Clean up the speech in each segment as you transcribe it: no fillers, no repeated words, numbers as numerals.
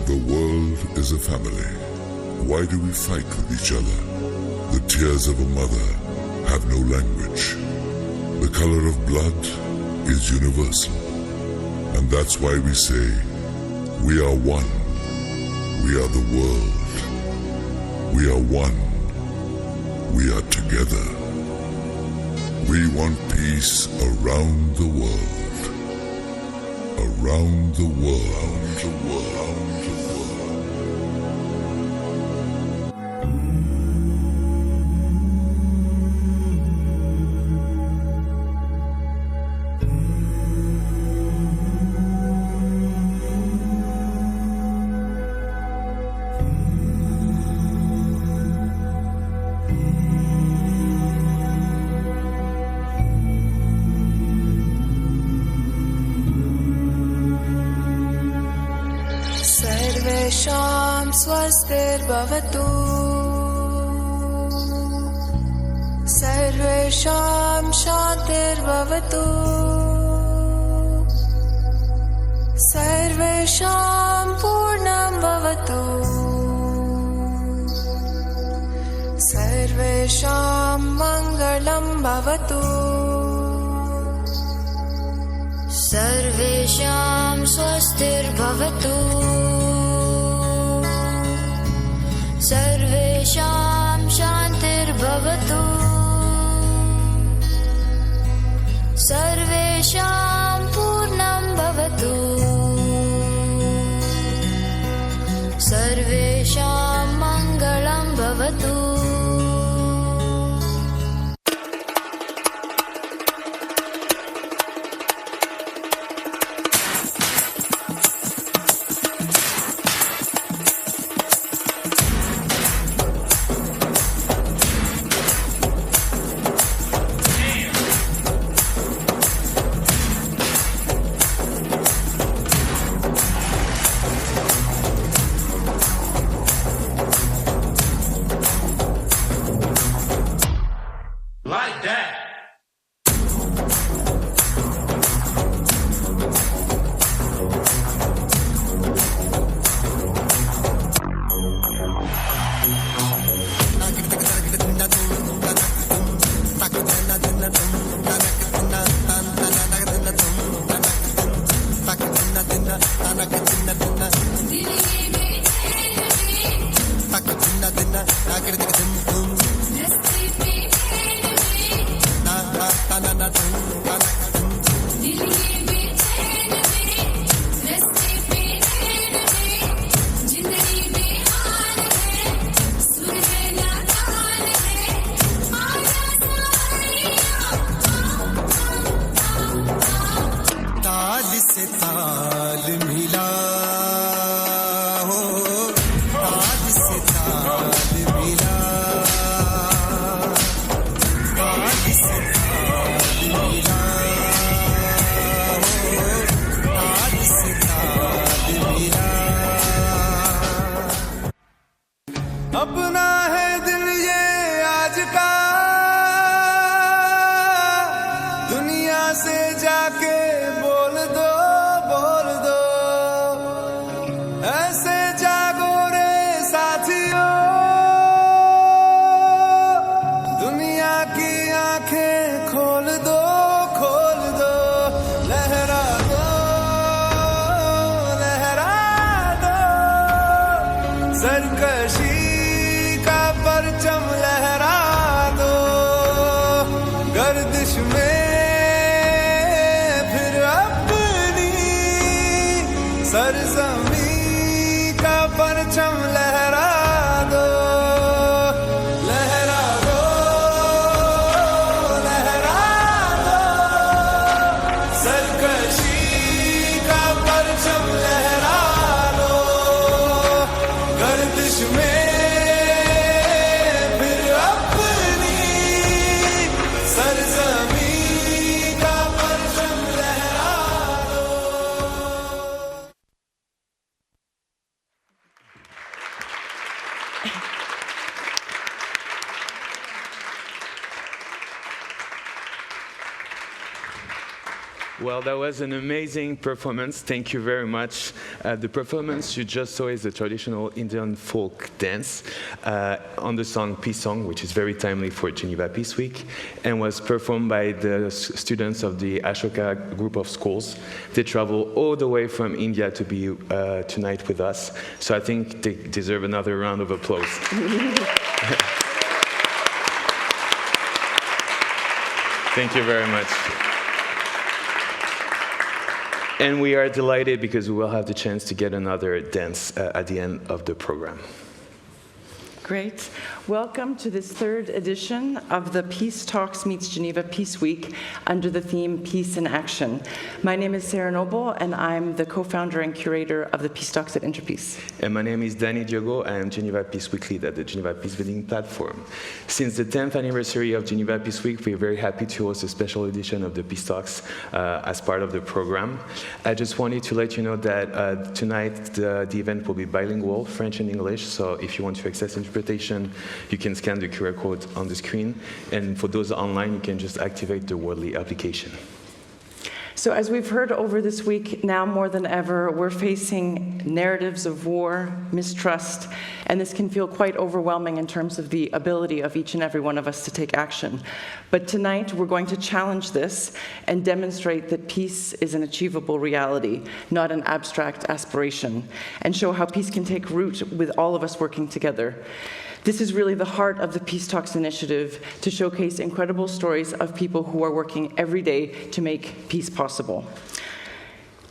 The world is a family. Why do we fight with each other? The tears of a mother have no language. The color of blood is universal. And that's why we say, we are one. We are the world. We are one. We are together. We want peace around the world. Around the world. The world. सर्वेषां स्वस्तिर्भवतु सर्वेषां शान्तिर्भवतु सर्वेषां पूर्णं भवतु सर्वेषां मङ्गलं भवतु सर्वेषां स्वस्तिर्भवतु सर्वेषां शान्तिर्भवतु सर्वेषां पूर्णं भवतु सर्वेषां मङ्गलं भवतु Well, that was an amazing performance. Thank you very much. The performance you just saw is a traditional Indian folk dance on the song Peace Song, which is very timely for Geneva Peace Week, and was performed by the students of the Ashoka group of schools. They travel all the way from India to be tonight with us. So I think they deserve another round of applause. Thank you very much. And we are delighted because we will have the chance to get another dance at the end of the program. Great. Welcome to this third edition of the Peace Talks meets Geneva Peace Week under the theme Peace in Action. My name is Sarah Noble, and I'm the co-founder and curator of the Peace Talks at Interpeace. And my name is Danny Diogo. I am Geneva Peace Week lead at the Geneva Peace Building platform. Since the 10th anniversary of Geneva Peace Week, we're very happy to host a special edition of the Peace Talks as part of the program. I just wanted to let you know that tonight the event will be bilingual, French and English, so if you want to access interpretation, you can scan the QR code on the screen, and for those online, you can just activate the Wordly application. So as we've heard over this week, now more than ever, we're facing narratives of war, mistrust, and this can feel quite overwhelming in terms of the ability of each and every one of us to take action. But tonight, we're going to challenge this and demonstrate that peace is an achievable reality, not an abstract aspiration, and show how peace can take root with all of us working together. This is really the heart of the Peace Talks initiative, to showcase incredible stories of people who are working every day to make peace possible.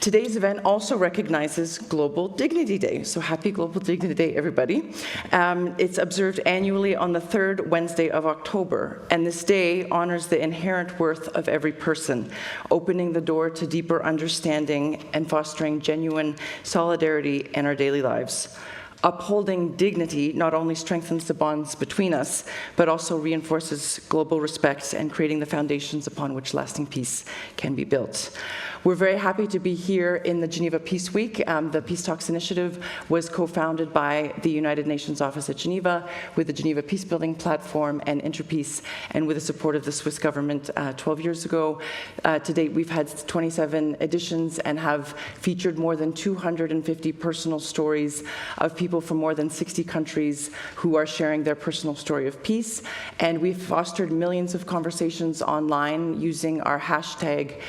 Today's event also recognizes Global Dignity Day, so happy Global Dignity Day, everybody. It's observed annually on the third Wednesday of October, and this day honors the inherent worth of every person, opening the door to deeper understanding and fostering genuine solidarity in our daily lives. Upholding dignity not only strengthens the bonds between us, but also reinforces global respect and creating the foundations upon which lasting peace can be built. We're very happy to be here in the Geneva Peace Week. The Peace Talks initiative was co-founded by the United Nations Office at Geneva with the Geneva Peace Building Platform and Interpeace, and with the support of the Swiss government 12 years ago. To date, we've had 27 editions and have featured more than 250 personal stories of people from more than 60 countries who are sharing their personal story of peace. And we've fostered millions of conversations online using our hashtag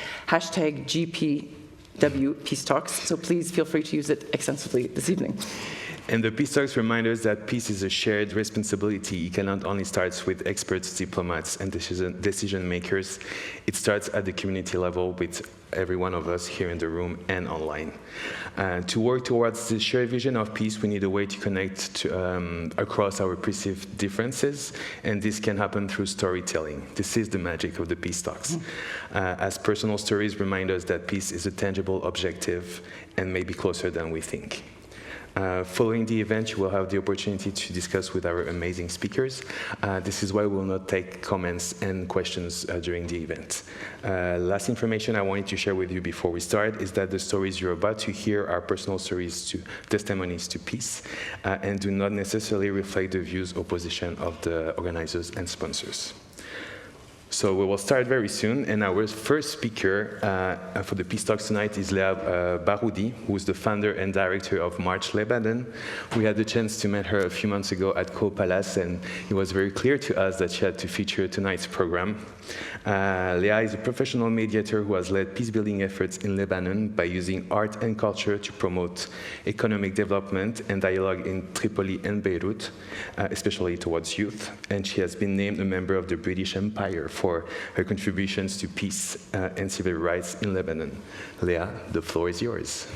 GPW Peace Talks. So please feel free to use it extensively this evening. And the Peace Talks remind us that peace is a shared responsibility. It cannot only start with experts, diplomats, and decision makers. It starts at the community level with every one of us here in the room and online. To work towards the shared vision of peace, we need a way to connect across our perceived differences, and this can happen through storytelling. This is the magic of the Peace Talks. As personal stories remind us that peace is a tangible objective and may be closer than we think. Following the event, you will have the opportunity to discuss with our amazing speakers. This is why we will not take comments and questions during the event. Last information I wanted to share with you before we start is that the stories you're about to hear are personal stories testimonies to peace, and do not necessarily reflect the views or position of the organizers and sponsors. So we will start very soon, and our first speaker for the Peace Talks tonight is Léa Baroudi, who is the founder and director of March Lebanon. We had the chance to meet her a few months ago at Co Palace, and it was very clear to us that she had to feature tonight's program. Léa is a professional mediator who has led peace-building efforts in Lebanon by using art and culture to promote economic development and dialogue in Tripoli and Beirut, especially towards youth. And she has been named a member of the British Empire for her contributions to peace and civil rights in Lebanon. Léa, the floor is yours.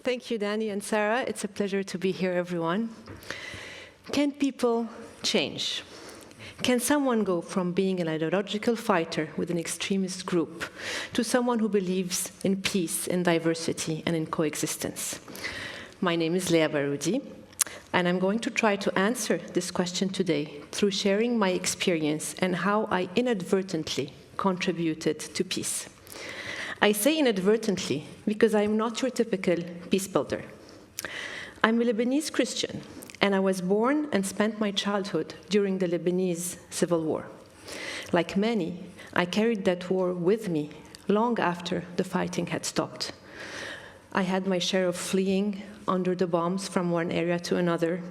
Thank you, Danny and Sarah. It's a pleasure to be here, everyone. Can people change? Can someone go from being an ideological fighter with an extremist group to someone who believes in peace, in diversity, and in coexistence? My name is Léa Baroudi, and I'm going to try to answer this question today through sharing my experience and how I inadvertently contributed to peace. I say inadvertently because I'm not your typical peace builder. I'm a Lebanese Christian, And I was born and spent my childhood during the Lebanese Civil War. Like many, I carried that war with me long after the fighting had stopped. I had my share of fleeing under the bombs from one area to another,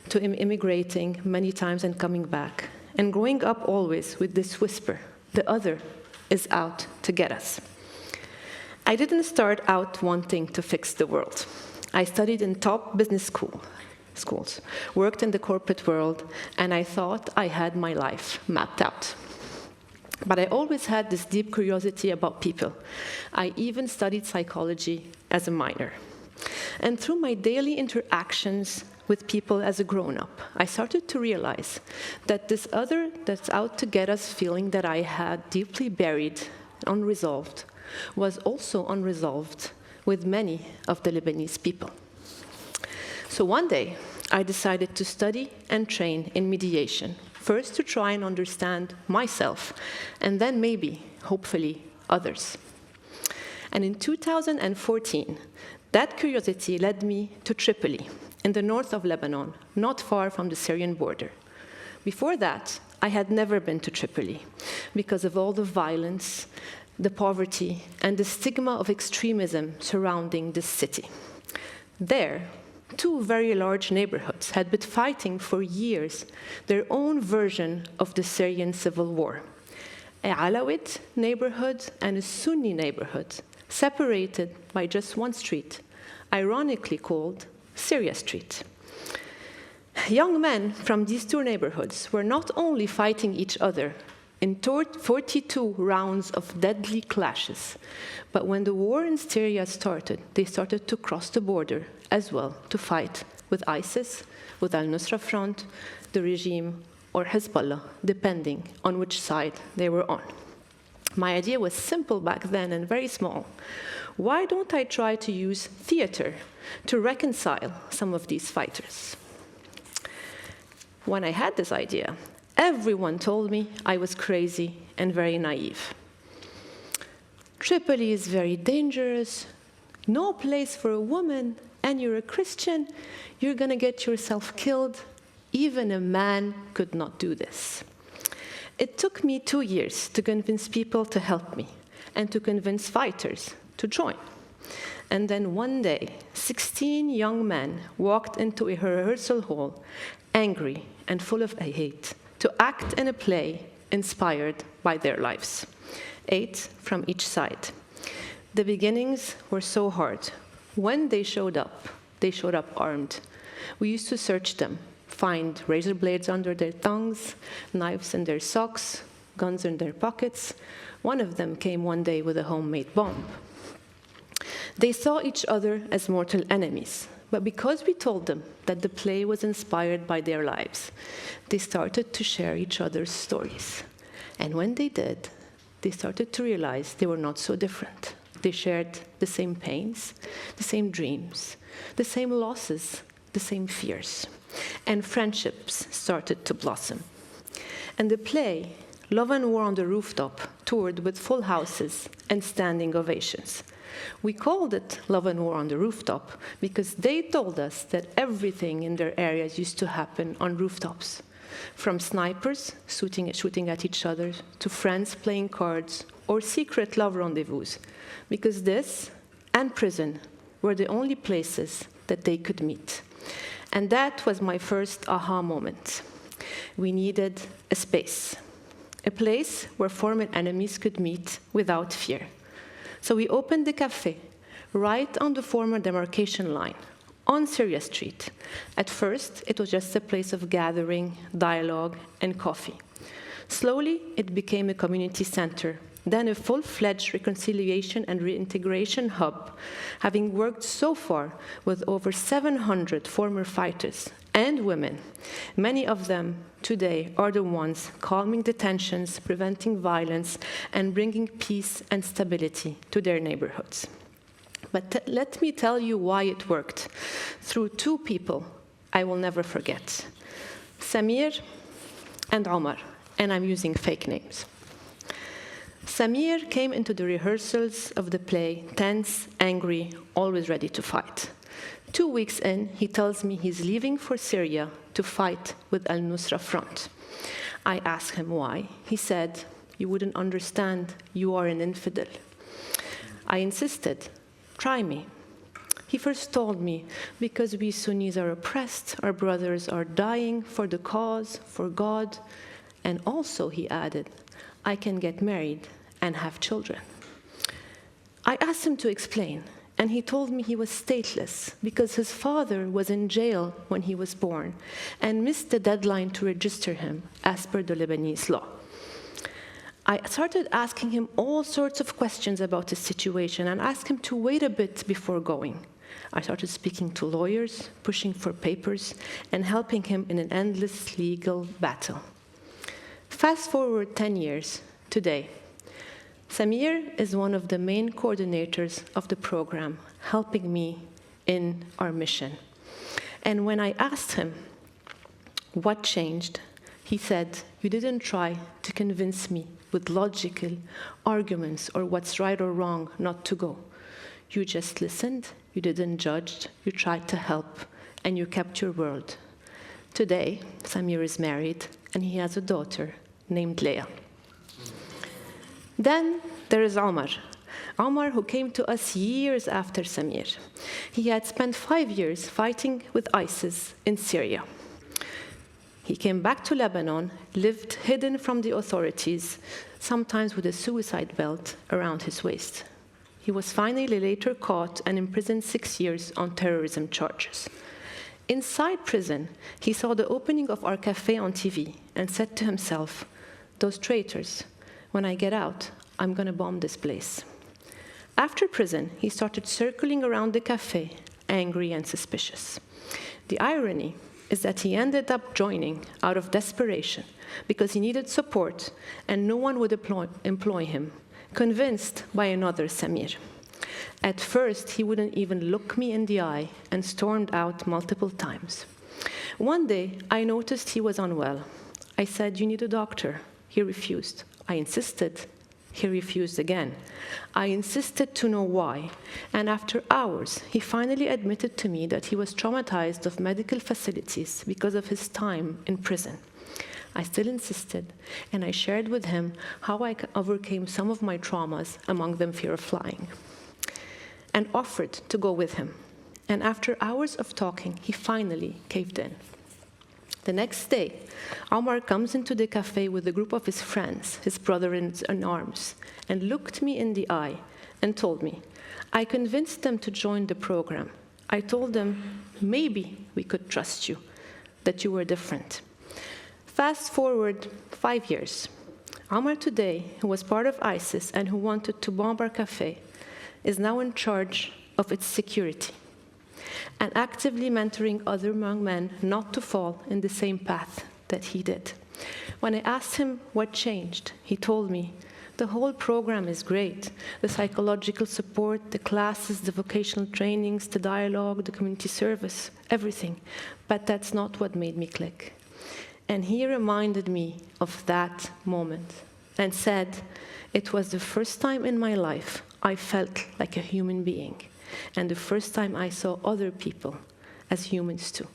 to immigrating many times and coming back, and growing up always with this whisper, the other is out to get us. I didn't start out wanting to fix the world. I studied in top business schools, worked in the corporate world, and I thought I had my life mapped out. But I always had this deep curiosity about people. I even studied psychology as a minor. And through my daily interactions with people as a grown-up, I started to realize that this other that's out to get us feeling that I had deeply buried, unresolved, was also unresolved with many of the Lebanese people. So one day, I decided to study and train in mediation, first to try and understand myself, and then maybe, hopefully, others. And in 2014, that curiosity led me to Tripoli, in the north of Lebanon, not far from the Syrian border. Before that, I had never been to Tripoli because of all the violence, the poverty, and the stigma of extremism surrounding this city. There, two very large neighborhoods had been fighting for years their own version of the Syrian civil war. A Alawite neighborhood and a Sunni neighborhood, separated by just one street, ironically called Syria Street. Young men from these two neighborhoods were not only fighting each other in 42 rounds of deadly clashes, but when the war in Syria started, they started to cross the border as well to fight with ISIS, with Al-Nusra Front, the regime, or Hezbollah, depending on which side they were on. My idea was simple back then and very small. Why don't I try to use theater to reconcile some of these fighters? When I had this idea, everyone told me I was crazy and very naive. Tripoli is very dangerous, no place for a woman, and you're a Christian, you're going to get yourself killed. Even a man could not do this. It took me 2 years to convince people to help me and to convince fighters to join. And then one day, 16 young men walked into a rehearsal hall, angry and full of hate, to act in a play inspired by their lives. 8 from each side. The beginnings were so hard. When they showed up armed. We used to search them, find razor blades under their tongues, knives in their socks, guns in their pockets. One of them came one day with a homemade bomb. They saw each other as mortal enemies, but because we told them that the play was inspired by their lives, they started to share each other's stories. And when they did, they started to realize they were not so different. They shared the same pains, the same dreams, the same losses, the same fears. And friendships started to blossom. And the play, Love and War on the Rooftop, toured with full houses and standing ovations. We called it Love and War on the Rooftop because they told us that everything in their areas used to happen on rooftops. From snipers shooting at each other, to friends playing cards, or secret love rendezvous, because this and prison were the only places that they could meet. And that was my first aha moment. We needed a space, a place where former enemies could meet without fear. So we opened the cafe right on the former demarcation line, on Syria Street. At first, it was just a place of gathering, dialogue, and coffee. Slowly, it became a community center, then a full-fledged reconciliation and reintegration hub, having worked so far with over 700 former fighters and women. Many of them today are the ones calming the tensions, preventing violence, and bringing peace and stability to their neighborhoods. But let me tell you why it worked, through two people I will never forget, Samir and Omar, and I'm using fake names. Samir came into the rehearsals of the play tense, angry, always ready to fight. 2 weeks in, he tells me he's leaving for Syria to fight with al-Nusra Front. I asked him why. He said, "You wouldn't understand, you are an infidel." I insisted, "Try me." He first told me, because we Sunnis are oppressed, our brothers are dying for the cause, for God, and also, he added, I can get married and have children. I asked him to explain, and he told me he was stateless because his father was in jail when he was born and missed the deadline to register him as per the Lebanese law. I started asking him all sorts of questions about his situation and asked him to wait a bit before going. I started speaking to lawyers, pushing for papers, and helping him in an endless legal battle. Fast forward 10 years, today, Samir is one of the main coordinators of the program, helping me in our mission. And when I asked him what changed, he said, "You didn't try to convince me with logical arguments or what's right or wrong not to go. You just listened, you didn't judge, you tried to help, and you kept your word." Today, Samir is married, and he has a daughter named Leah. Then there is Omar. Omar, who came to us years after Samir. He had spent 5 years fighting with ISIS in Syria. He came back to Lebanon, lived hidden from the authorities, sometimes with a suicide belt around his waist. He was finally later caught and imprisoned 6 years on terrorism charges. Inside prison, he saw the opening of our cafe on TV and said to himself, "Those traitors, when I get out, I'm going to bomb this place." After prison, he started circling around the cafe, angry and suspicious. The irony is that he ended up joining out of desperation because he needed support and no one would employ him, convinced by another Samir. At first, he wouldn't even look me in the eye and stormed out multiple times. One day, I noticed he was unwell. I said, "You need a doctor." He refused. I insisted. He refused again. I insisted to know why, and after hours, he finally admitted to me that he was traumatized of medical facilities because of his time in prison. I still insisted, and I shared with him how I overcame some of my traumas, among them fear of flying, and offered to go with him. And after hours of talking, he finally caved in. The next day, Omar comes into the cafe with a group of his friends, his brother in arms, and looked me in the eye and told me, "I convinced them to join the program. I told them, maybe we could trust you, that you were different." Fast forward 5 years. Omar today, who was part of ISIS and who wanted to bomb our cafe, is now in charge of its security and actively mentoring other young men not to fall in the same path that he did. When I asked him what changed, he told me, "The whole program is great. The psychological support, the classes, the vocational trainings, the dialogue, the community service, everything. But that's not what made me click." And he reminded me of that moment and said, "It was the first time in my life I felt like a human being, and the first time I saw other people as humans too."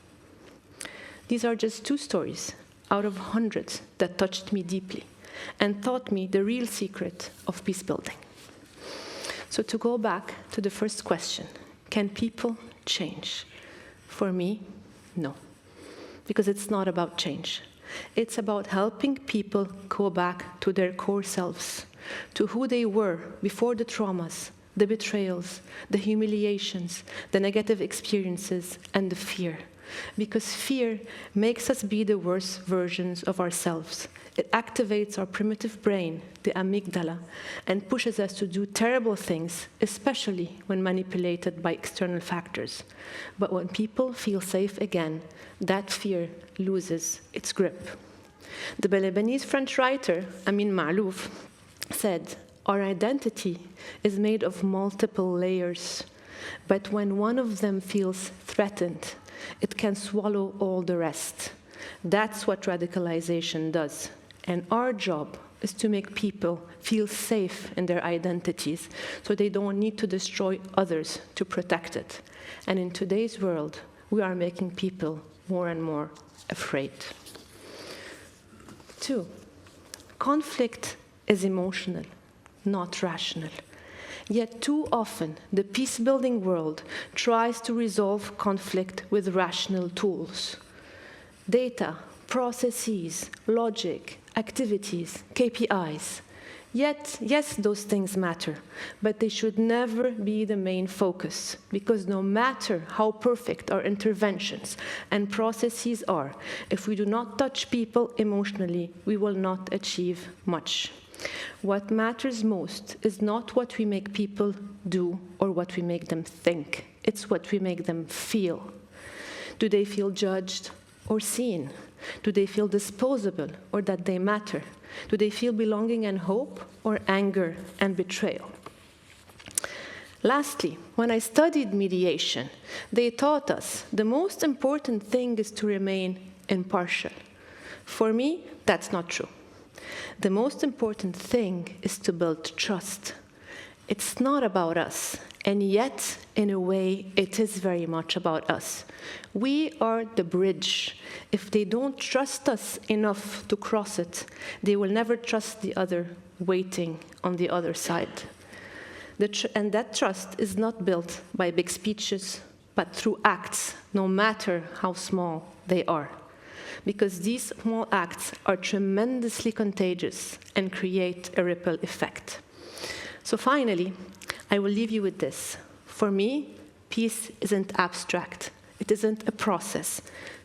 These are just 2 stories out of hundreds that touched me deeply and taught me the real secret of peace building. So to go back to the first question, can people change? For me, no, because it's not about change. It's about helping people go back to their core selves, to who they were before the traumas, the betrayals, the humiliations, the negative experiences, and the fear. Because fear makes us be the worst versions of ourselves. It activates our primitive brain, the amygdala, and pushes us to do terrible things, especially when manipulated by external factors. But when people feel safe again, that fear loses its grip. The Lebanese French writer, Amin Maalouf, said, "Our identity is made of multiple layers, but when one of them feels threatened, it can swallow all the rest." That's what radicalization does. And our job is to make people feel safe in their identities so they don't need to destroy others to protect it. And in today's world, we are making people more and more afraid. 2, conflict is emotional, not rational. Yet too often, the peace-building world tries to resolve conflict with rational tools. Data, processes, logic, activities, KPIs. Yet, yes, those things matter, but they should never be the main focus, because no matter how perfect our interventions and processes are, if we do not touch people emotionally, we will not achieve much. What matters most is not what we make people do or what we make them think. It's what we make them feel. Do they feel judged or seen? Do they feel disposable or that they matter? Do they feel belonging and hope or anger and betrayal? Lastly, when I studied mediation, they taught us the most important thing is to remain impartial. For me, that's not true. The most important thing is to build trust. It's not about us, and yet, in a way, it is very much about us. We are the bridge. If they don't trust us enough to cross it, they will never trust the other waiting on the other side. And that trust is not built by big speeches, but through acts, no matter how small they are. Because these small acts are tremendously contagious and create a ripple effect. So finally, I will leave you with this. For me, peace isn't abstract. It isn't a process.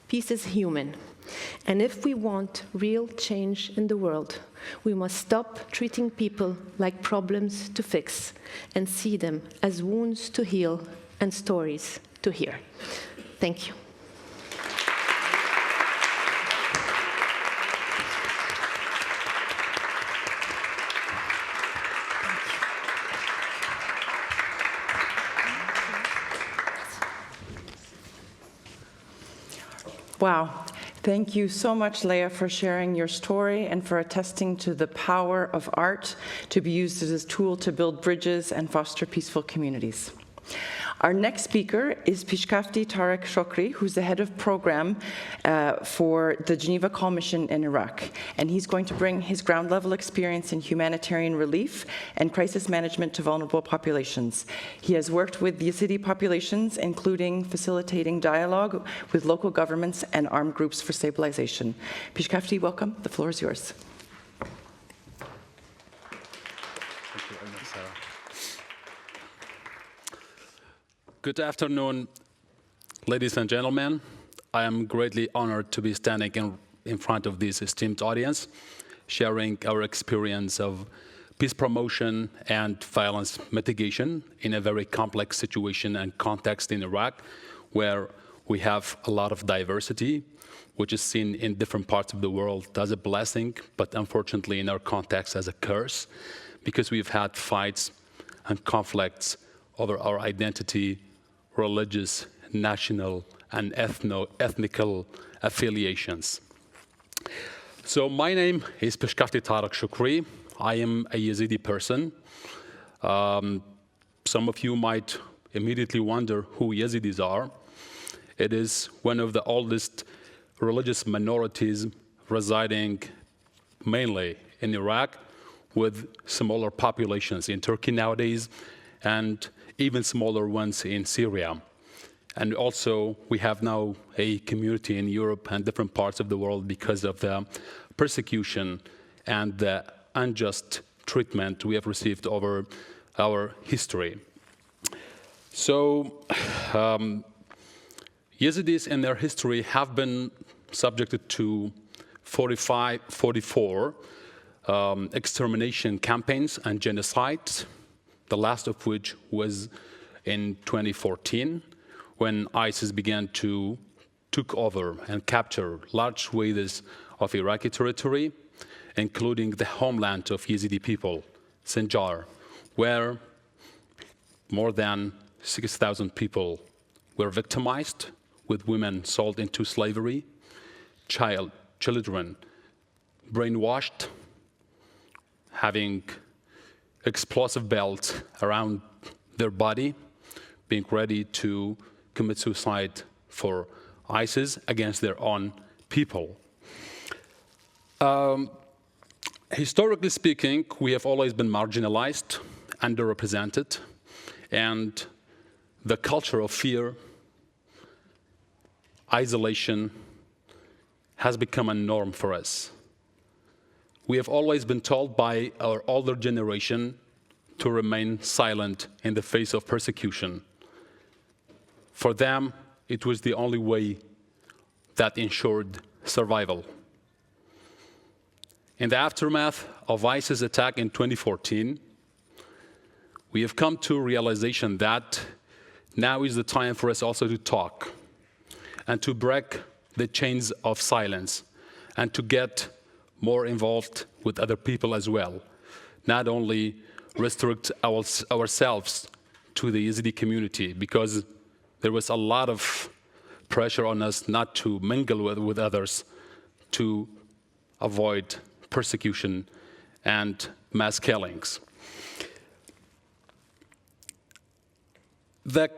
Peace is human. And if we want real change in the world, we must stop treating people like problems to fix and see them as wounds to heal and stories to hear. Thank you. Wow. Thank you so much, Leah, for sharing your story and for attesting to the power of art to be used as a tool to build bridges and foster peaceful communities. Our next speaker is Pishkafti Tarek Shokri, who's the head of program for the Geneva Call Mission in Iraq. And he's going to bring his ground-level experience in humanitarian relief and crisis management to vulnerable populations. He has worked with Yazidi populations, including facilitating dialogue with local governments and armed groups for stabilization. Pishkafti, welcome. The floor is yours. Good afternoon, ladies and gentlemen. I am greatly honored to be standing in front of this esteemed audience, sharing our experience of peace promotion and violence mitigation in a very complex situation and context in Iraq, where we have a lot of diversity, which is seen in different parts of the world as a blessing, but unfortunately in our context as a curse, because we've had fights and conflicts over our identity, religious, national, and ethnical affiliations. So my name is Pishkafti Tarek Shokri. I am a Yazidi person. Some of you might immediately wonder who Yazidis are. It is one of the oldest religious minorities residing mainly in Iraq, with smaller populations in Turkey nowadays, and even smaller ones in Syria. And also, we have now a community in Europe and different parts of the world because of the persecution and the unjust treatment we have received over our history. So, Yazidis in their history have been subjected to 44 extermination campaigns and genocides, the last of which was in 2014, when ISIS began to took over and capture large swathes of Iraqi territory, including the homeland of Yazidi people, Sinjar, where more than 6,000 people were victimized, with women sold into slavery, children brainwashed, having explosive belts around their body, being ready to commit suicide for ISIS against their own people. Historically speaking, we have always been marginalized, underrepresented, and the culture of fear, isolation, has become a norm for us. We have always been told by our older generation to remain silent in the face of persecution. For them, it was the only way that ensured survival. In the aftermath of ISIS attack in 2014, we have come to a realization that now is the time for us also to talk and to break the chains of silence and to get more involved with other people as well, not only restrict ourselves to the Yazidi community, because there was a lot of pressure on us not to mingle with others to avoid persecution and mass killings. The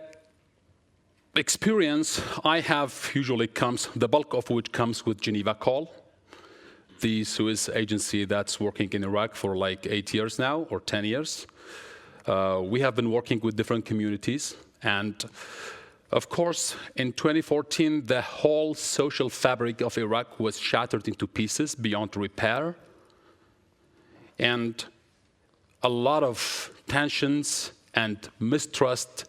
experience I have usually comes, the bulk of which comes with Geneva Call, the Swiss agency that's working in Iraq for like 8 years now, or 10 years. We have been working with different communities, and of course, in 2014, the whole social fabric of Iraq was shattered into pieces beyond repair, and a lot of tensions and mistrust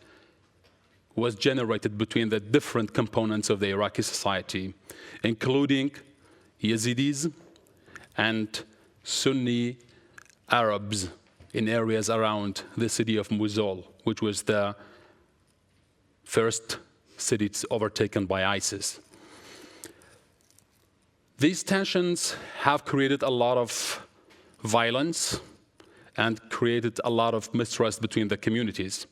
was generated between the different components of the Iraqi society, including Yazidis and Sunni Arabs in areas around the city of Mosul, which was the first city overtaken by ISIS. These tensions have created a lot of violence and created a lot of mistrust between the communities.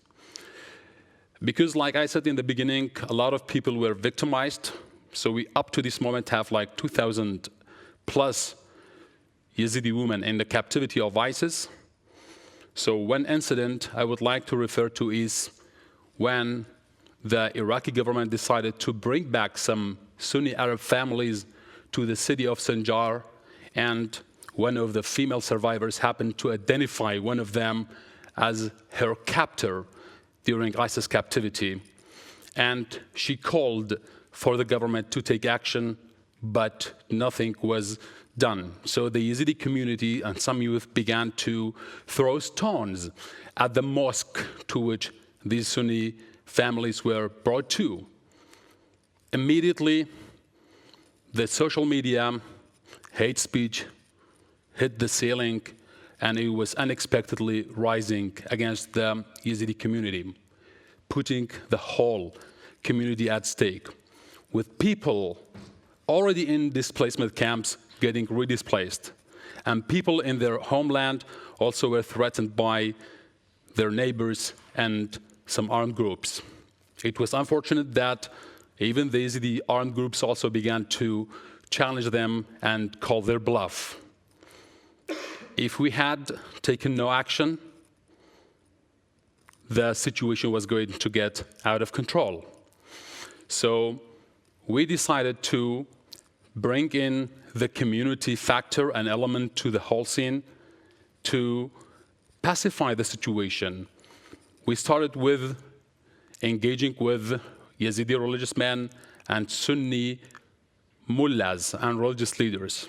Because, like I said in the beginning, a lot of people were victimized. So we, up to this moment, have like 2,000 plus Yazidi women in the captivity of ISIS. So one incident I would like to refer to is when the Iraqi government decided to bring back some Sunni Arab families to the city of Sinjar, and one of the female survivors happened to identify one of them as her captor during ISIS captivity. And she called for the government to take action, but nothing was done. So the Yazidi community and some youth began to throw stones at the mosque to which these Sunni families were brought to. Immediately, the social media, hate speech, hit the ceiling, and it was unexpectedly rising against the Yazidi community, putting the whole community at stake, with people already in displacement camps getting redisplaced, and people in their homeland also were threatened by their neighbors and some armed groups. It was unfortunate that even the Yazidi armed groups also began to challenge them and call their bluff. If we had taken no action, the situation was going to get out of control. So we decided to bring in the community factor and element to the whole scene to pacify the situation. We started with engaging with Yazidi religious men and Sunni mullahs and religious leaders.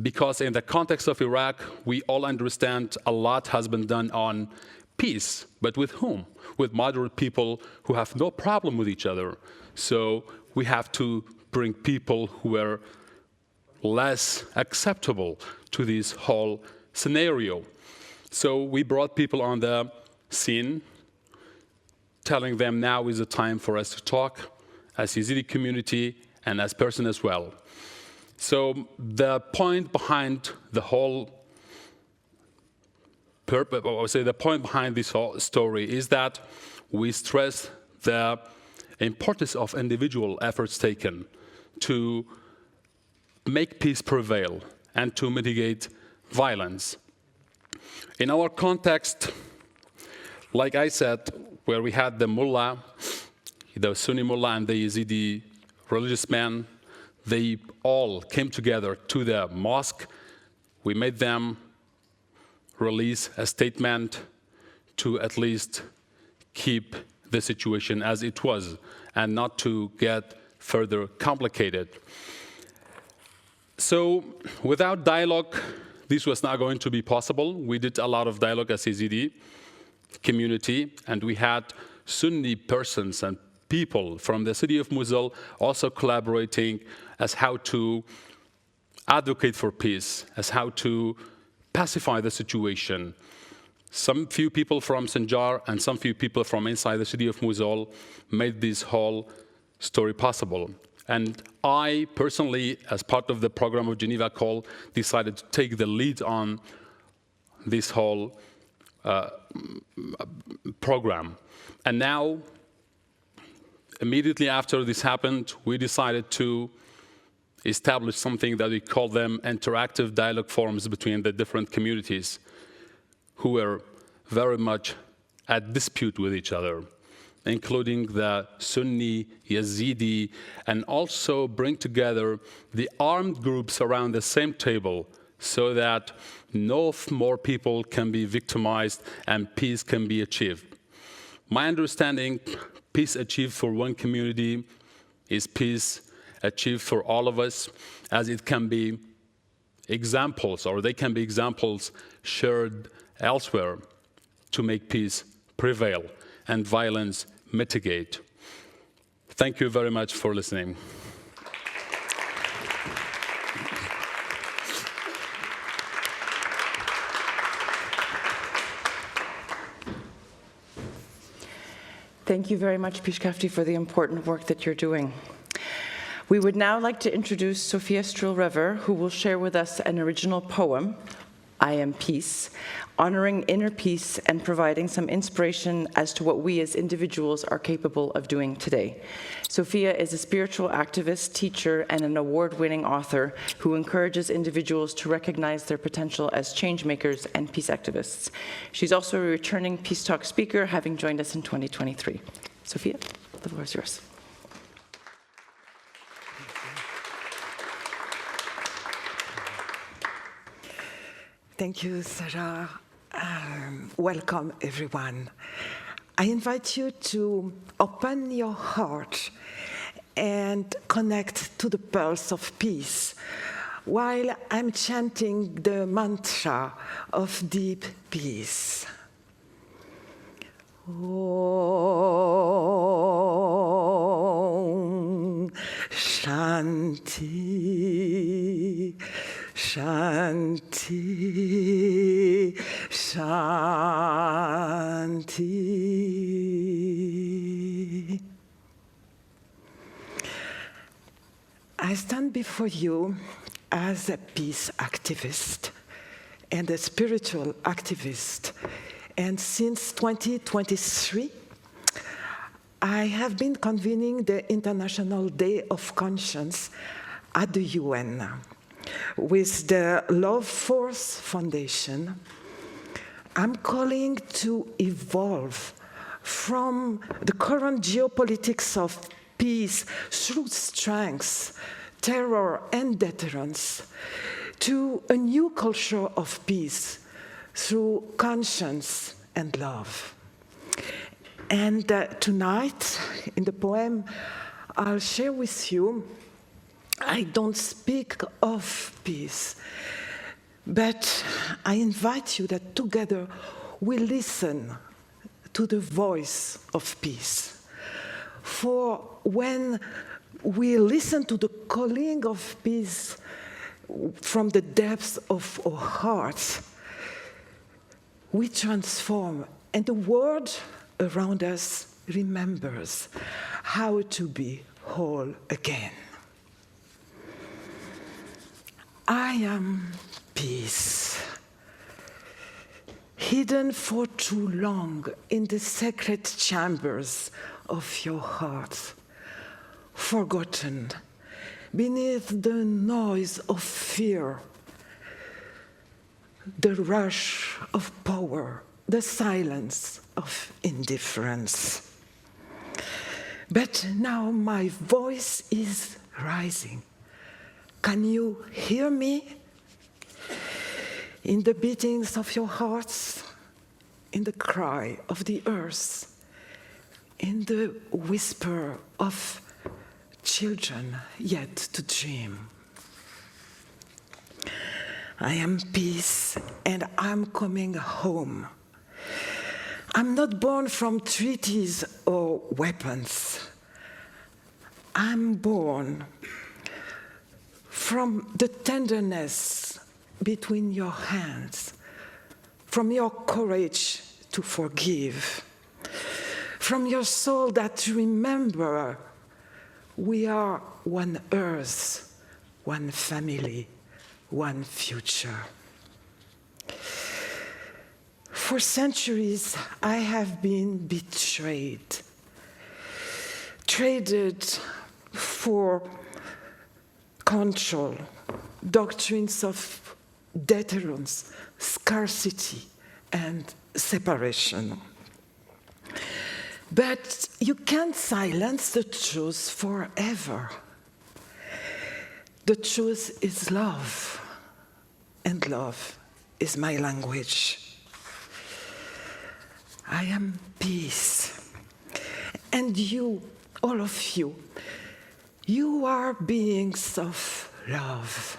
Because in the context of Iraq, we all understand a lot has been done on peace, but with whom? With moderate people who have no problem with each other. So we have to bring people who are less acceptable to this whole scenario. So we brought people on the scene, telling them now is the time for us to talk as Yazidi community and as person as well. So the point behind the whole purpose, I would say the point behind this whole story is that we stress the importance of individual efforts taken to make peace prevail and to mitigate violence. In our context, like I said, where we had the mullah, the Sunni mullah and the Yazidi religious men, they all came together to the mosque. We made them release a statement to at least keep the situation as it was and not to get further complicated. So without dialogue, this was not going to be possible. We did a lot of dialogue as Yazidi community, and we had Sunni persons and people from the city of Mosul also collaborating as how to advocate for peace, as how to pacify the situation. Some few people from Sinjar and some few people from inside the city of Mosul made this whole story possible. And I personally, as part of the program of Geneva Call, decided to take the lead on this whole program. And now, immediately after this happened, we decided to establish something that we call them interactive dialogue forums between the different communities who were very much at dispute with each other, including the Sunni, Yazidi, and also bring together the armed groups around the same table so that no more people can be victimized and peace can be achieved. My understanding, peace achieved for one community is peace achieved for all of us, as it can be examples, or they can be examples shared elsewhere to make peace prevail and violence mitigate. Thank you very much for listening. Thank you very much, Pishkafti, for the important work that you're doing. We would now like to introduce Sophia Strill-Rever, who will share with us an original poem, I Am Peace, honoring inner peace and providing some inspiration as to what we as individuals are capable of doing today. Sophia is a spiritual activist, teacher, and an award-winning author who encourages individuals to recognize their potential as change makers and peace activists. She's also a returning Peace Talk speaker, having joined us in 2023. Sophia, the floor is yours. Thank you, Sarah. Welcome, everyone. I invite you to open your heart and connect to the pulse of peace while I'm chanting the mantra of deep peace. Om Shanti, Shanti, Shanti. I stand before you as a peace activist and a spiritual activist. And since 2023, I have been convening the International Day of Conscience at the UN with the Love Force Foundation. I'm calling to evolve from the current geopolitics of peace through strength, terror, and deterrence to a new culture of peace through conscience and love. And tonight, in the poem I'll share with you, I don't speak of peace, but I invite you that together we listen to the voice of peace. For when we listen to the calling of peace from the depths of our hearts, we transform, and the world around us remembers how to be whole again. I am peace, hidden for too long in the sacred chambers of your heart, forgotten beneath the noise of fear, the rush of power, the silence of indifference. But now my voice is rising. Can you hear me? In the beatings of your hearts, in the cry of the earth, in the whisper of children yet to dream. I am peace, and I'm coming home. I'm not born from treaties or weapons. I'm born from the tenderness between your hands, from your courage to forgive, from your soul that remember we are one earth, one family, one future. For centuries, I have been betrayed, traded for control, doctrines of deterrence, scarcity, and separation. But you can't silence the truth forever. The truth is love, and love is my language. I am peace. And you, all of you, you are beings of love.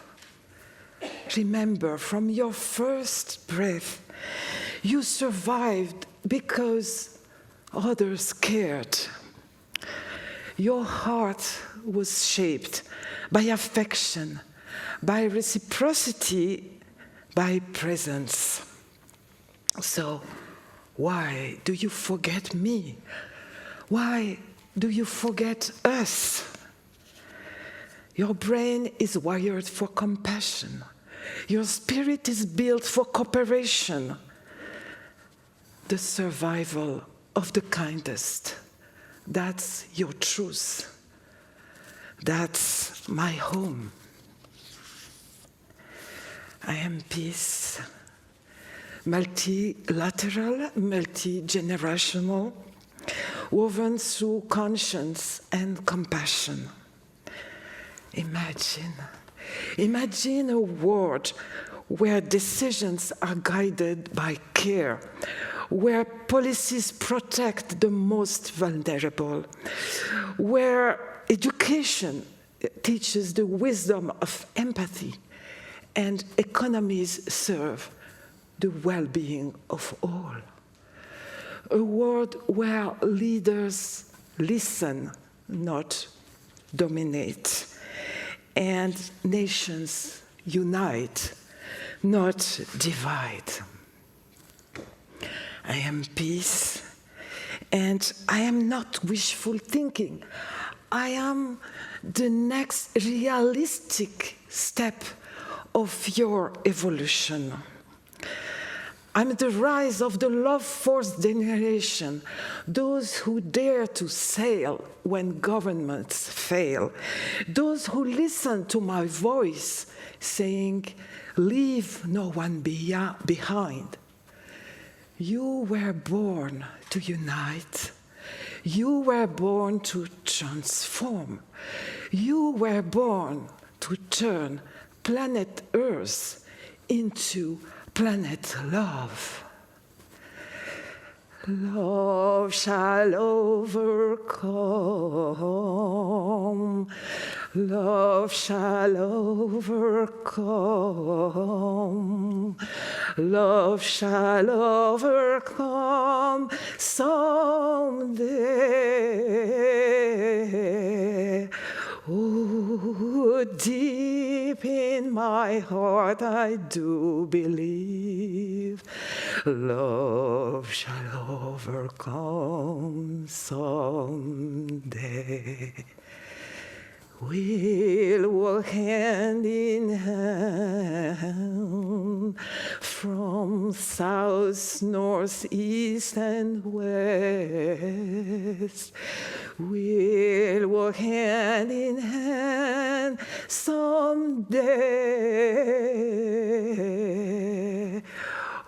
Remember, from your first breath, you survived because others cared. Your heart was shaped by affection, by reciprocity, by presence. So, why do you forget me? Why do you forget us? Your brain is wired for compassion. Your spirit is built for cooperation. The survival of the kindest. That's your truth. That's my home. I am peace. Multilateral, multi-generational, woven through conscience and compassion. Imagine a world where decisions are guided by care, where policies protect the most vulnerable, where education teaches the wisdom of empathy, and economies serve the well-being of all. A world where leaders listen, not dominate, and nations unite, not divide. I am peace, and I am not wishful thinking. I am the next realistic step of your evolution. I'm the rise of the love-force generation, those who dare to sail when governments fail, those who listen to my voice saying, leave no one behind. You were born to unite. You were born to transform. You were born to turn planet Earth into planet love. Love shall overcome. Love shall overcome. Love shall overcome someday. Oh, deep in my heart I do believe love shall overcome someday. We'll walk hand in hand from south, north, east, and west. We'll walk hand in hand someday.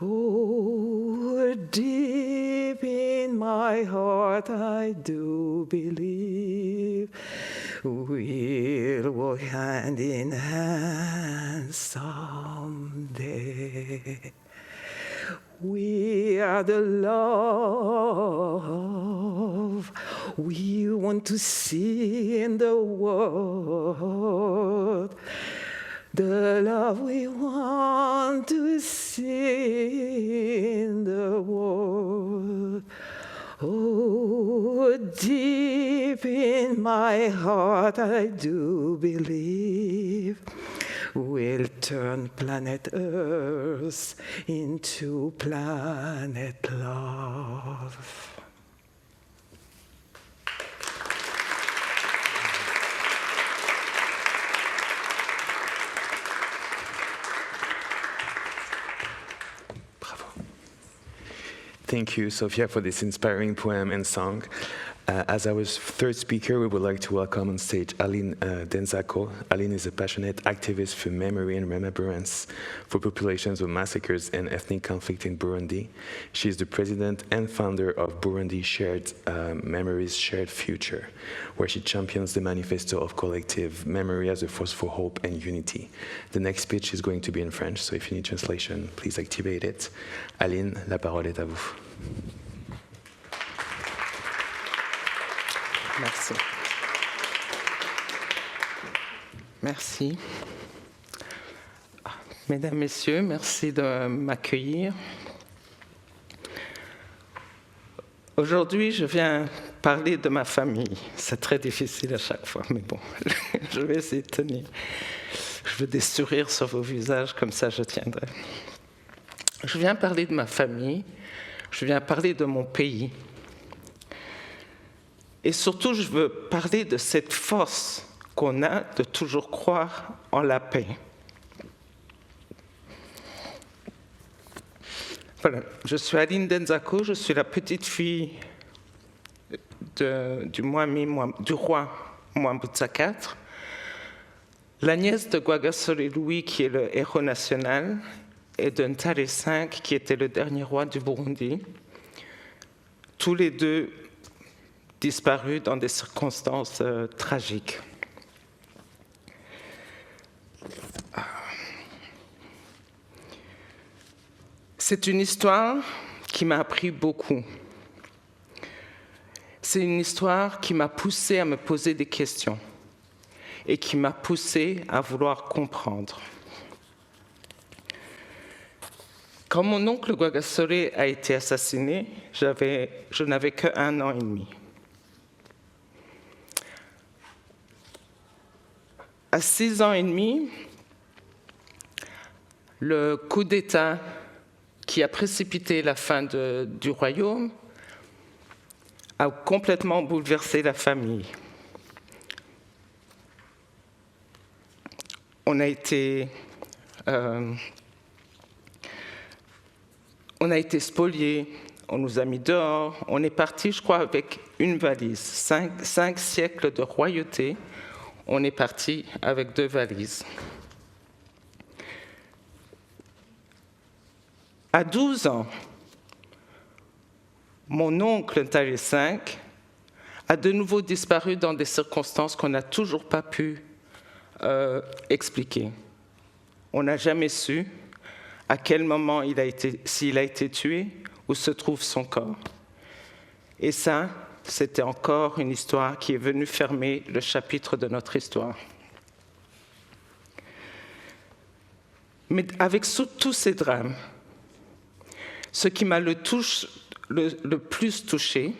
Oh, heart I do believe we'll walk hand in hand someday. We are the love we want to see in the world. The love we want to see in the world. Oh, deep in my heart I do believe we'll turn planet Earth into planet love. Thank you, Sophia, for this inspiring poem and song. As our third speaker, we would like to welcome on stage Aline Denzako. Aline is a passionate activist for memory and remembrance for populations of massacres and ethnic conflict in Burundi. She is the president and founder of Burundi Shared Memories, Shared Future, where she champions the manifesto of collective memory as a force for hope and unity. The next speech is going to be in French, so if you need translation, please activate it. Aline, la parole est à vous. Merci. Merci. Mesdames, Messieurs, merci de m'accueillir. Aujourd'hui, je viens parler de ma famille. C'est très difficile à chaque fois, mais bon, je vais essayer de tenir. Je veux des sourires sur vos visages, comme ça je tiendrai. Je viens parler de ma famille, je viens parler de mon pays. Et surtout, je veux parler de cette force qu'on a de toujours croire en la paix. Voilà, je suis Aline Denzako, je suis la petite fille du roi Mwambutsa IV, la nièce de Rwagasore Louis, qui est le héros national, et de Ntare V, qui était le dernier roi du Burundi, tous les deux disparus dans des circonstances tragiques. C'est une histoire qui m'a appris beaucoup. C'est une histoire qui m'a poussé à me poser des questions et qui m'a poussé à vouloir comprendre. Quand mon oncle Rwagasore a été assassiné, je n'avais que 1 an et demi. À 6 ans et demi, le coup d'État qui a précipité la fin du royaume a complètement bouleversé la famille. On a été spoliés, on nous a mis dehors, on est parti, je crois, avec une valise. 5 siècles de royauté, on est parti avec 2 valises. À 12 ans, mon oncle Ntare V a de nouveau disparu dans des circonstances qu'on n'a toujours pas pu expliquer. On n'a jamais su à quel moment s'il a été tué, où se trouve son corps. Et ça, c'était encore une histoire qui est venue fermer le chapitre de notre histoire. Mais avec tous ces drames, ce qui m'a le plus touché,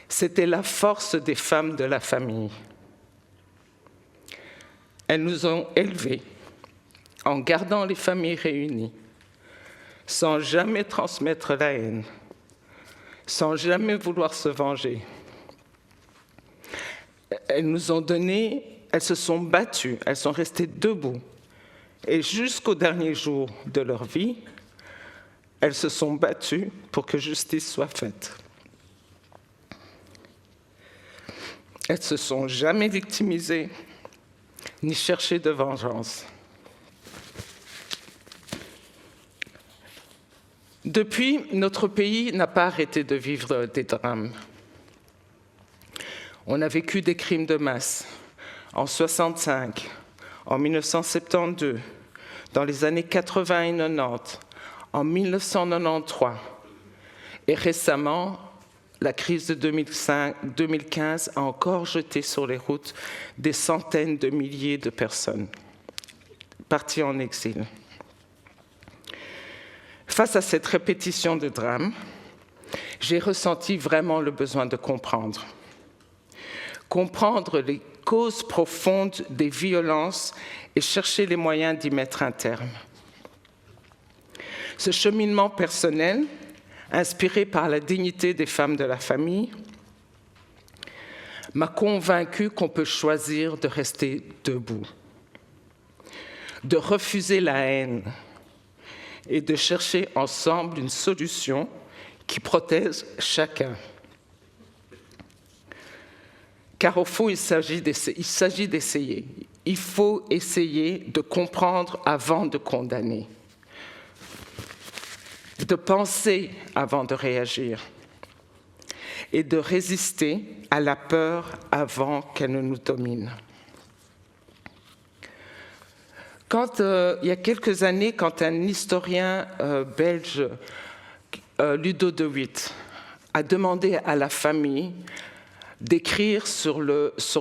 c'était la force des femmes de la famille. Elles nous ont élevés en gardant les familles réunies, sans jamais transmettre la haine, sans jamais vouloir se venger. Elles nous ont donné, elles se sont battues, elles sont restées debout. Et jusqu'au dernier jour de leur vie, elles se sont battues pour que justice soit faite. Elles ne se sont jamais victimisées, ni cherché de vengeance. Depuis, notre pays n'a pas arrêté de vivre des drames. On a vécu des crimes de masse en 1965, en 1972, dans les années 80 et 90, en 1993, et récemment, la crise de 2015 a encore jeté sur les routes des centaines de milliers de personnes parties en exil. Face à cette répétition de drames, j'ai ressenti vraiment le besoin de comprendre. Comprendre les causes profondes des violences et chercher les moyens d'y mettre un terme. Ce cheminement personnel, inspiré par la dignité des femmes de la famille, m'a convaincu qu'on peut choisir de rester debout, de refuser la haine et de chercher ensemble une solution qui protège chacun. Car au fond, il s'agit d'essayer. Il faut essayer de comprendre avant de condamner, de penser avant de réagir et de résister à la peur avant qu'elle ne nous domine. Il y a quelques années, quand un historien belge, Ludo de Witt, a demandé à la famille d'écrire sur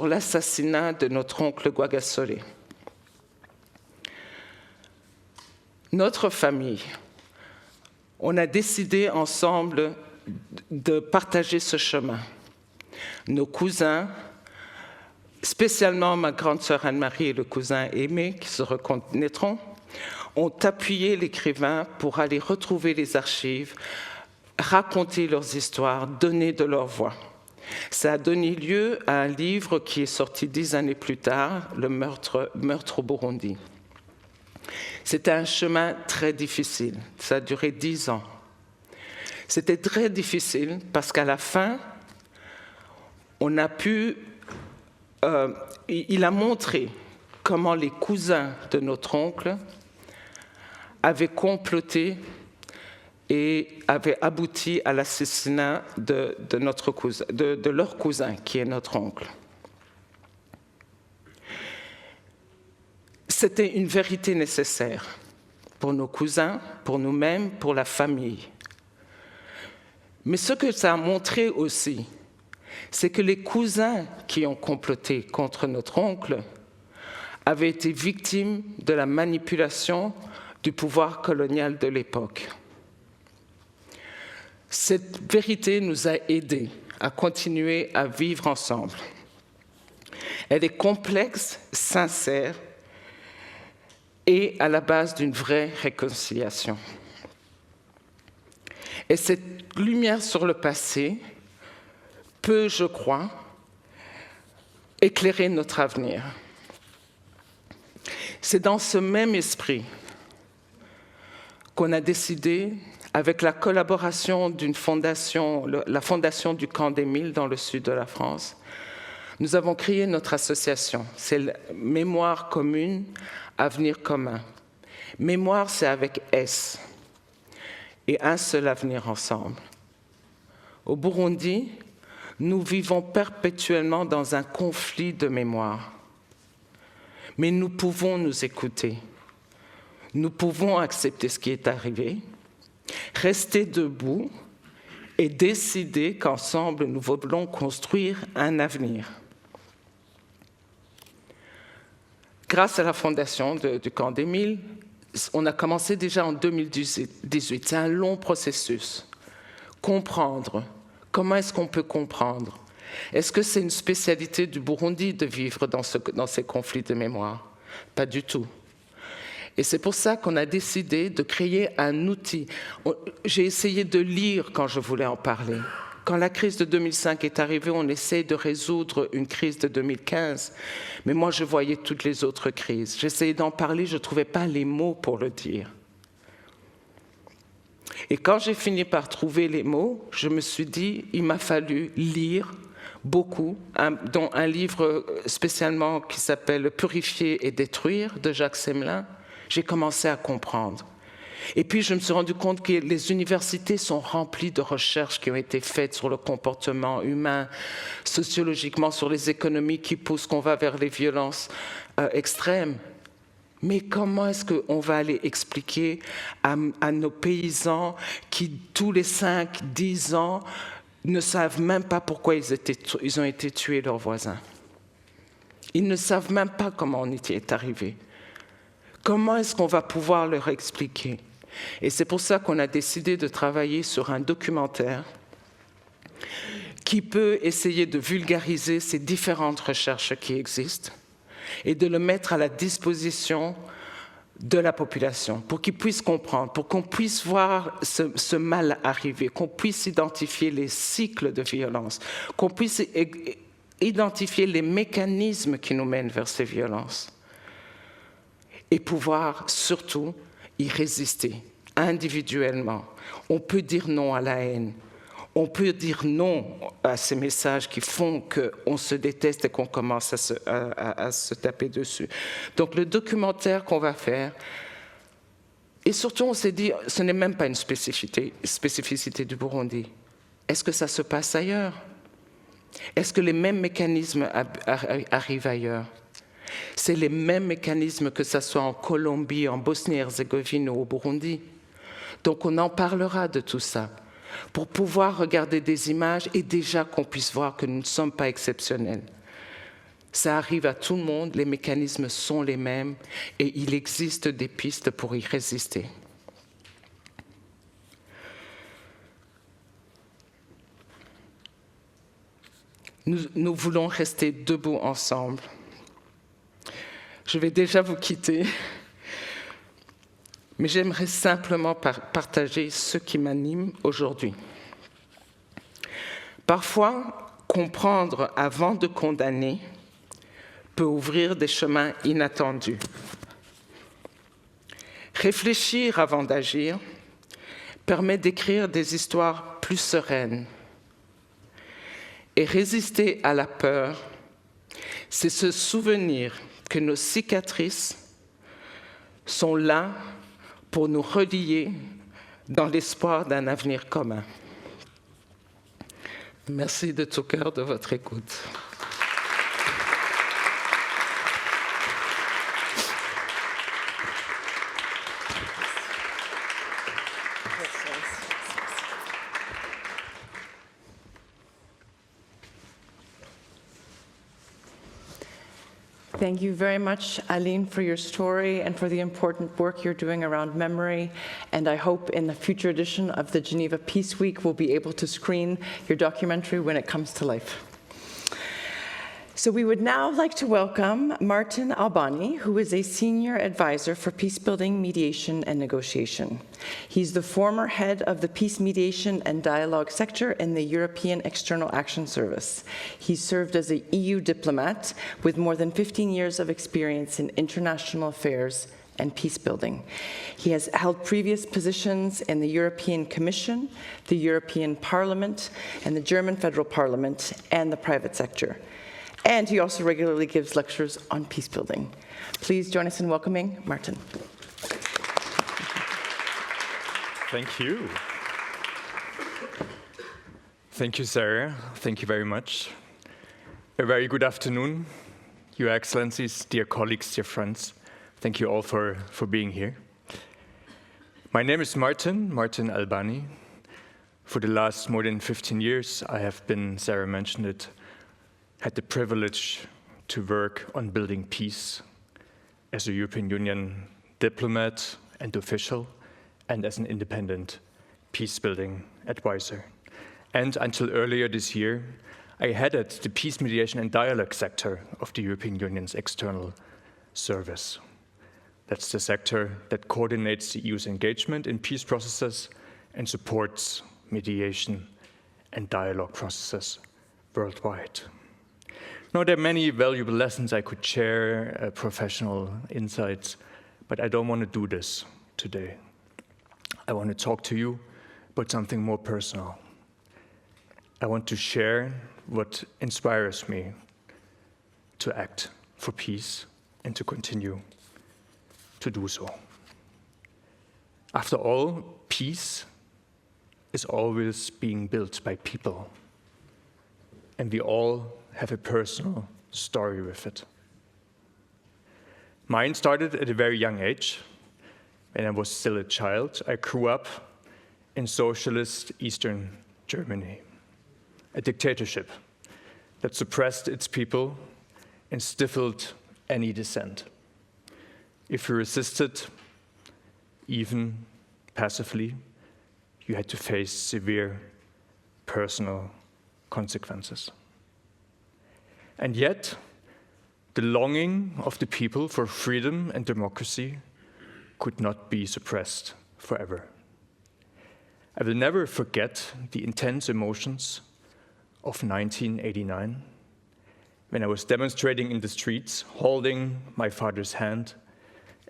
l'assassinat de notre oncle Guagasole. Notre famille, on a décidé ensemble de partager ce chemin. Nos cousins, spécialement ma grande sœur Anne-Marie et le cousin Aimé, qui se reconnaîtront, ont appuyé l'écrivain pour aller retrouver les archives, raconter leurs histoires, donner de leur voix. Ça a donné lieu à un livre qui est sorti 10 années plus tard, Le meurtre au Burundi. C'était un chemin très difficile, ça a duré 10 ans. C'était très difficile parce qu'à la fin, il a montré comment les cousins de notre oncle avaient comploté et avaient abouti à l'assassinat de leur cousin, qui est notre oncle. C'était une vérité nécessaire pour nos cousins, pour nous-mêmes, pour la famille. Mais ce que ça a montré aussi, c'est que les cousins qui ont comploté contre notre oncle avaient été victimes de la manipulation du pouvoir colonial de l'époque. Cette vérité nous a aidés à continuer à vivre ensemble. Elle est complexe, sincère et à la base d'une vraie réconciliation. Et cette lumière sur le passé peut, je crois, éclairer notre avenir. C'est dans ce même esprit qu'on a décidé, avec la collaboration d'une fondation, la fondation du Camp des Milles dans le sud de la France, nous avons créé notre association. C'est la Mémoire commune, avenir commun. Mémoire, c'est avec S. Et un seul avenir ensemble. Au Burundi, nous vivons perpétuellement dans un conflit de mémoire. Mais nous pouvons nous écouter. Nous pouvons accepter ce qui est arrivé, rester debout et décider qu'ensemble, nous voulons construire un avenir. Grâce à la fondation du Camp des Milles, on a commencé déjà en 2018. C'est un long processus. Comprendre. Comment est-ce qu'on peut comprendre? Est-ce que c'est une spécialité du Burundi de vivre dans ces conflits de mémoire? Pas du tout. Et c'est pour ça qu'on a décidé de créer un outil. J'ai essayé de lire quand je voulais en parler. Quand la crise de 2005 est arrivée, on essaye de résoudre une crise de 2015. Mais moi, je voyais toutes les autres crises. J'essayais d'en parler, je ne trouvais pas les mots pour le dire. Et quand j'ai fini par trouver les mots, je me suis dit, il m'a fallu lire beaucoup, dont un livre spécialement qui s'appelle « Purifier et détruire » de Jacques Semelin. J'ai commencé à comprendre. Et puis, je me suis rendu compte que les universités sont remplies de recherches qui ont été faites sur le comportement humain, sociologiquement, sur les économies qui poussent qu'on va vers les violences extrêmes. Mais comment est-ce qu'on va aller expliquer à nos paysans qui, tous les 5-10 ans, ne savent même pas pourquoi ils ont été tués leurs voisins? Ils ne savent même pas comment on y est arrivé. Comment est-ce qu'on va pouvoir leur expliquer? Et c'est pour ça qu'on a décidé de travailler sur un documentaire qui peut essayer de vulgariser ces différentes recherches qui existent et de le mettre à la disposition de la population pour qu'ils puissent comprendre, pour qu'on puisse voir ce mal arriver, qu'on puisse identifier les cycles de violence, qu'on puisse identifier les mécanismes qui nous mènent vers ces violences et pouvoir surtout y résister individuellement. On peut dire non à la haine. On peut dire non à ces messages qui font qu'on se déteste et qu'on commence à se taper dessus. Donc le documentaire qu'on va faire, et surtout on s'est dit, ce n'est même pas une spécificité du Burundi. Est-ce que ça se passe ailleurs? Est-ce que les mêmes mécanismes arrivent ailleurs? C'est les mêmes mécanismes que ce soit en Colombie, en Bosnie-Herzégovine ou au Burundi. Donc on en parlera de tout ça, pour pouvoir regarder des images et déjà qu'on puisse voir que nous ne sommes pas exceptionnels. Ça arrive à tout le monde, les mécanismes sont les mêmes et il existe des pistes pour y résister. Nous voulons rester debout ensemble. Je vais déjà vous quitter, mais j'aimerais simplement partager ce qui m'anime aujourd'hui. Parfois, comprendre avant de condamner peut ouvrir des chemins inattendus. Réfléchir avant d'agir permet d'écrire des histoires plus sereines. Et résister à la peur, c'est se souvenir que nos cicatrices sont là pour nous relier dans l'espoir d'un avenir commun. Merci de tout cœur de votre écoute. Thank you very much, Aline, for your story and for the important work you're doing around memory. And I hope in the future edition of the Geneva Peace Week, we'll be able to screen your documentary when it comes to life. So we would now like to welcome Martin Albani, who is a senior advisor for peacebuilding, mediation, and negotiation. He's the former head of the peace mediation and dialogue sector in the European External Action Service. He served as an EU diplomat with more than 15 years of experience in international affairs and peacebuilding. He has held previous positions in the European Commission, the European Parliament, and the German Federal Parliament, and the private sector. And he also regularly gives lectures on peacebuilding. Please join us in welcoming Martin. Thank you. Thank you, Sarah. Thank you very much. A very good afternoon, Your Excellencies, dear colleagues, dear friends. Thank you all for being here. My name is Martin Albani. For the last more than 15 years, I have been, Sarah mentioned it, had the privilege to work on building peace as a European Union diplomat and official, and as an independent peace-building advisor. And until earlier this year, I headed the peace mediation and dialogue sector of the European Union's external service. That's the sector that coordinates the EU's engagement in peace processes and supports mediation and dialogue processes worldwide. Now, there are many valuable lessons I could share, professional insights, but I don't want to do this today. I want to talk to you about something more personal. I want to share what inspires me to act for peace and to continue to do so. After all, peace is always being built by people. And we all have a personal story with it. Mine started at a very young age. When I was still a child, I grew up in socialist Eastern Germany, a dictatorship that suppressed its people and stifled any dissent. If you resisted, even passively, you had to face severe personal consequences. And yet, the longing of the people for freedom and democracy could not be suppressed forever. I will never forget the intense emotions of 1989, when I was demonstrating in the streets, holding my father's hand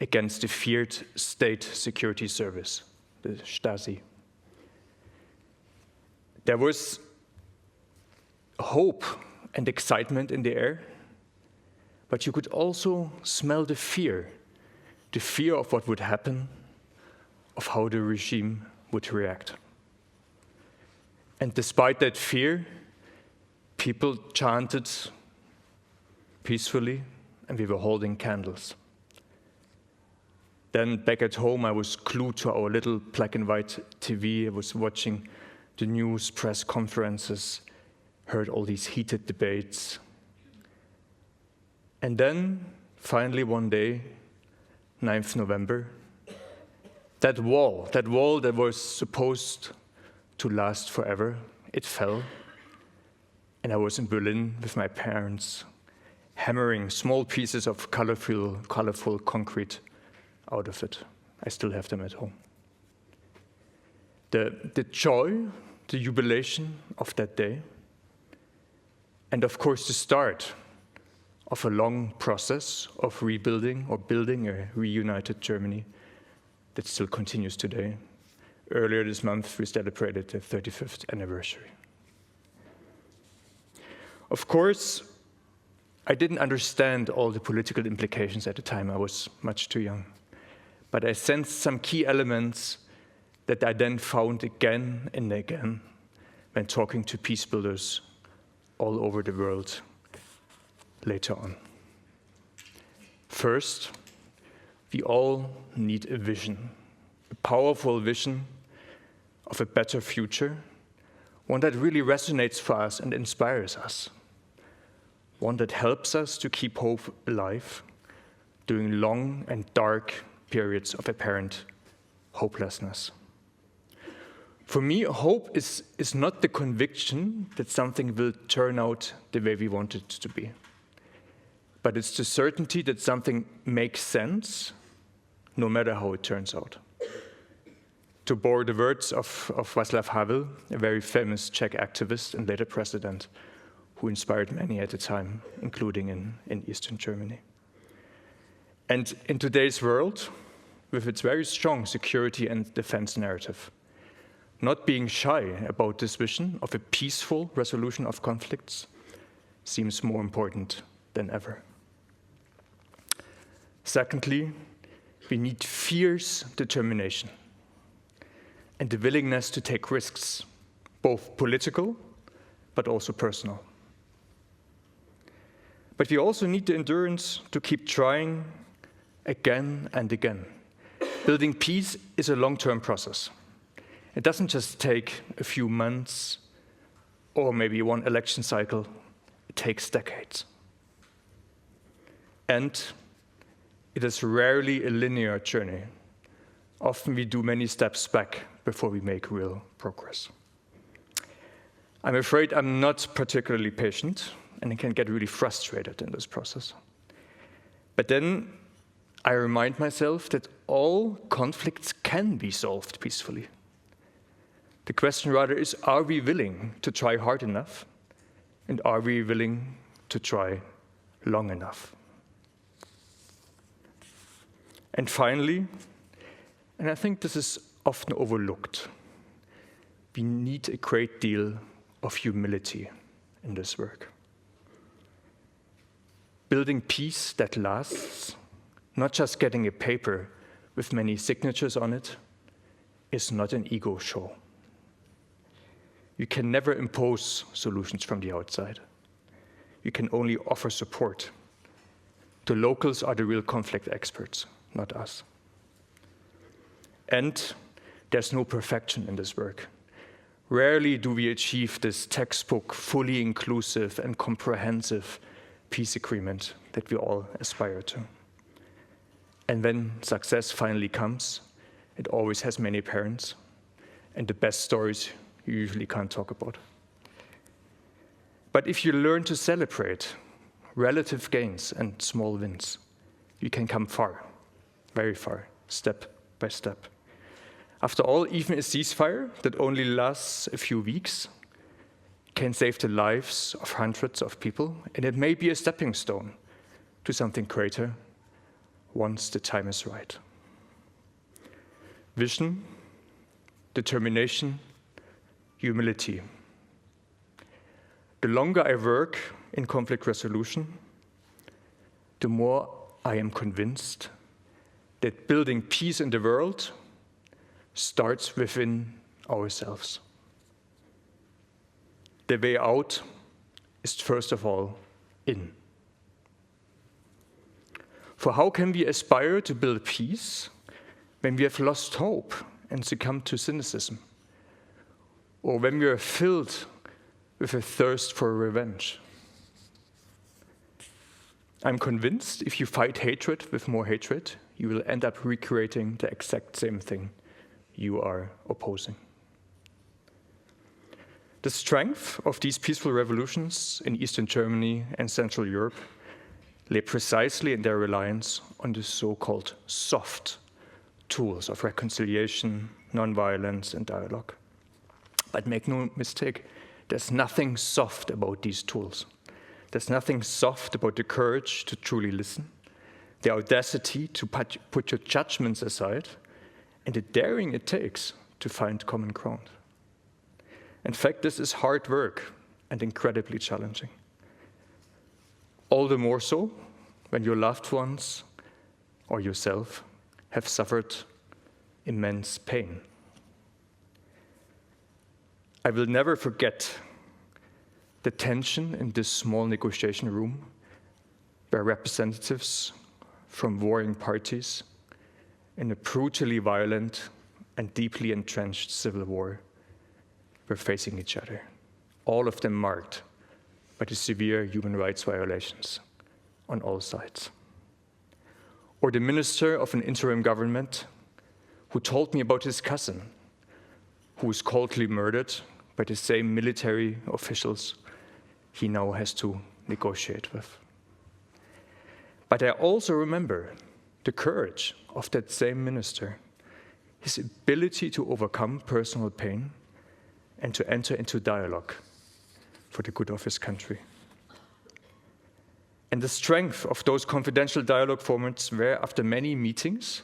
against the feared state security service, the Stasi. There was hope and excitement in the air, but you could also smell the fear of what would happen, of how the regime would react. And despite that fear, people chanted peacefully, and we were holding candles. Then back at home, I was glued to our little black and white TV. I was watching the news, press conferences, heard all these heated debates. And then, finally one day, 9th November, that wall that was supposed to last forever, it fell. And I was in Berlin with my parents, hammering small pieces of colorful concrete out of it. I still have them at home. The joy, the jubilation of that day, and of course the start of a long process of rebuilding or building a reunited Germany that still continues today. Earlier this month, we celebrated the 35th anniversary. Of course, I didn't understand all the political implications at the time. I was much too young. But I sensed some key elements that I then found again and again when talking to peacebuilders all over the world later on. First, we all need a vision, a powerful vision of a better future, one that really resonates for us and inspires us, one that helps us to keep hope alive during long and dark periods of apparent hopelessness. For me, hope is not the conviction that something will turn out the way we want it to be, but it's the certainty that something makes sense no matter how it turns out. To borrow the words of Václav Havel, a very famous Czech activist and later president, who inspired many at the time, including in Eastern Germany. And in today's world, with its very strong security and defense narrative, not being shy about this vision of a peaceful resolution of conflicts seems more important than ever. Secondly, we need fierce determination and the willingness to take risks, both political but also personal. But we also need the endurance to keep trying again and again. Building peace is a long-term process. It doesn't just take a few months or maybe one election cycle. It takes decades. And it is rarely a linear journey. Often we do many steps back before we make real progress. I'm afraid I'm not particularly patient, and I can get really frustrated in this process. But then I remind myself that all conflicts can be solved peacefully. The question rather is, are we willing to try hard enough? And are we willing to try long enough? And finally, and I think this is often overlooked, we need a great deal of humility in this work. Building peace that lasts, not just getting a paper with many signatures on it, is not an ego show. You can never impose solutions from the outside. You can only offer support. The locals are the real conflict experts, not us. And there's no perfection in this work. Rarely do we achieve this textbook, fully inclusive and comprehensive peace agreement that we all aspire to. And when success finally comes, it always has many parents, and the best stories you usually can't talk about. But if you learn to celebrate relative gains and small wins, you can come far, very far, step by step. After all, even a ceasefire that only lasts a few weeks can save the lives of hundreds of people, and it may be a stepping stone to something greater once the time is right. Vision, determination, humility. The longer I work in conflict resolution, the more I am convinced that building peace in the world starts within ourselves. The way out is first of all in. For how can we aspire to build peace when we have lost hope and succumbed to cynicism? Or when we are filled with a thirst for revenge? I'm convinced if you fight hatred with more hatred, you will end up recreating the exact same thing you are opposing. The strength of these peaceful revolutions in Eastern Germany and Central Europe lay precisely in their reliance on the so-called soft tools of reconciliation, nonviolence, and dialogue. But make no mistake, there's nothing soft about these tools. There's nothing soft about the courage to truly listen, the audacity to put your judgments aside, and the daring it takes to find common ground. In fact, this is hard work and incredibly challenging. All the more so when your loved ones or yourself have suffered immense pain. I will never forget the tension in this small negotiation room where representatives from warring parties in a brutally violent and deeply entrenched civil war were facing each other, all of them marked by the severe human rights violations on all sides. Or the minister of an interim government who told me about his cousin, who was coldly murdered by the same military officials he now has to negotiate with. But I also remember the courage of that same minister, his ability to overcome personal pain and to enter into dialogue for the good of his country. And the strength of those confidential dialogue formats where, after many meetings,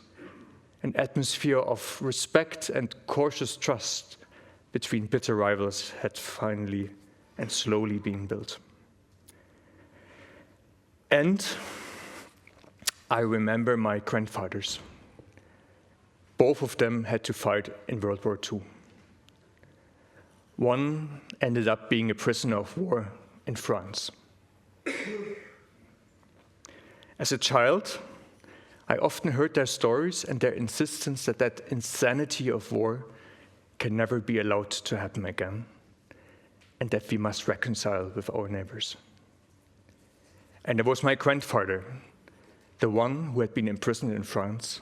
an atmosphere of respect and cautious trust between bitter rivals had finally and slowly been built. And I remember my grandfathers. Both of them had to fight in World War II. One ended up being a prisoner of war in France. As a child, I often heard their stories and their insistence that that insanity of war can never be allowed to happen again, and that we must reconcile with our neighbors. And it was my grandfather, the one who had been imprisoned in France,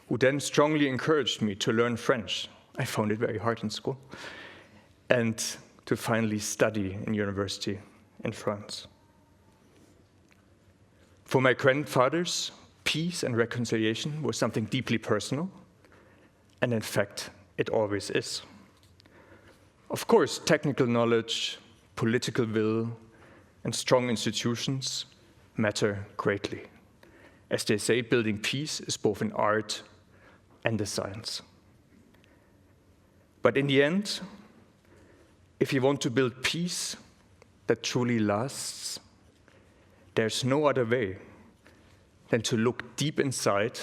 who then strongly encouraged me to learn French. I found it very hard in school. And to finally study in university in France. For my grandfathers, peace and reconciliation was something deeply personal, and in fact, it always is. Of course, technical knowledge, political will, and strong institutions matter greatly. As they say, building peace is both an art and a science. But in the end, if you want to build peace that truly lasts, there's no other way than to look deep inside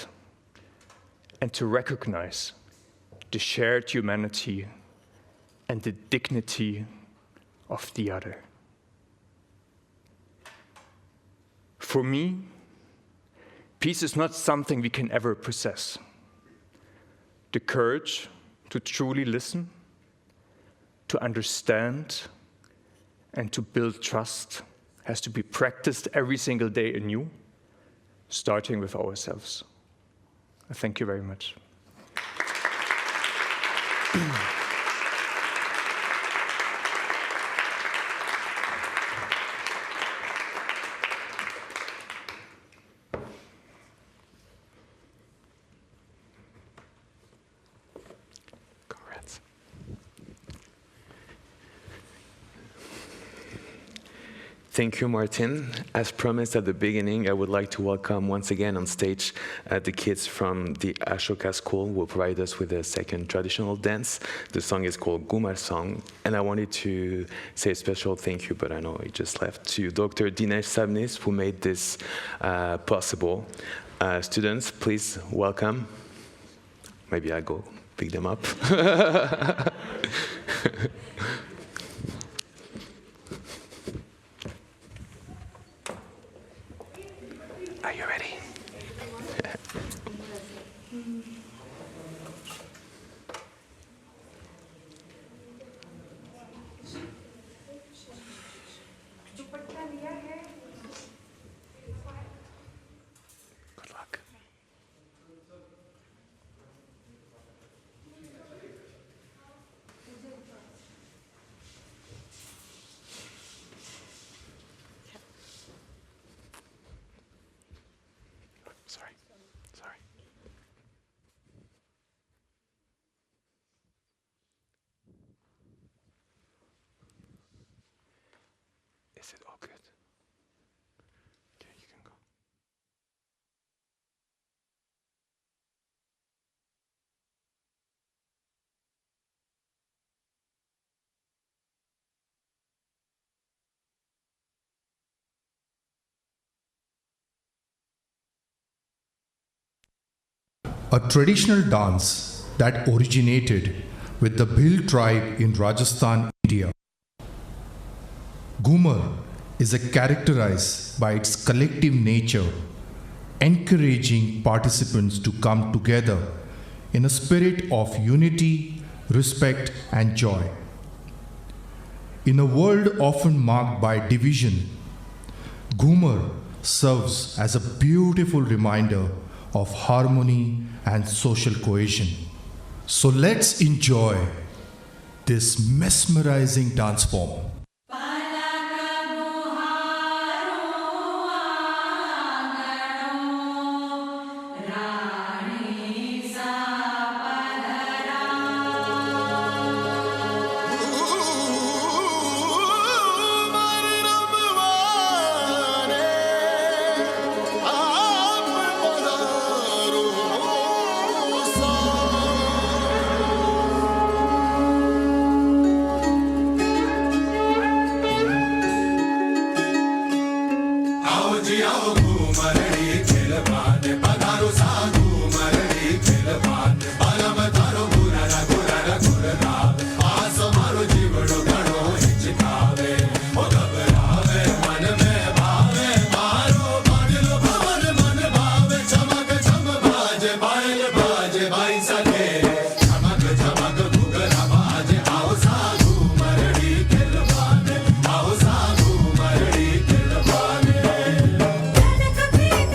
and to recognize the shared humanity and the dignity of the other. For me, peace is not something we can ever possess. The courage to truly listen, to understand, and to build trust has to be practiced every single day anew, starting with ourselves. Thank you very much. Congrats. Thank you, Martin. As promised at the beginning, I would like to welcome once again on stage the kids from the Ashoka School who will provide us with a second traditional dance. The song is called Gumar Song, and I wanted to say a special thank you, but I know he just left, to Dr. Dinesh Sabnis, who made this possible. Students, please welcome. Maybe I'll go pick them up. Are you ready? Good luck. Sorry. Is it all good? Okay, you can go. A traditional dance that originated with the Bhil tribe in Rajasthan, India. Ghumar is characterized by its collective nature, encouraging participants to come together in a spirit of unity, respect, and joy. In a world often marked by division, Ghumar serves as a beautiful reminder of harmony and social cohesion. So let's enjoy this mesmerizing dance form. Thank you.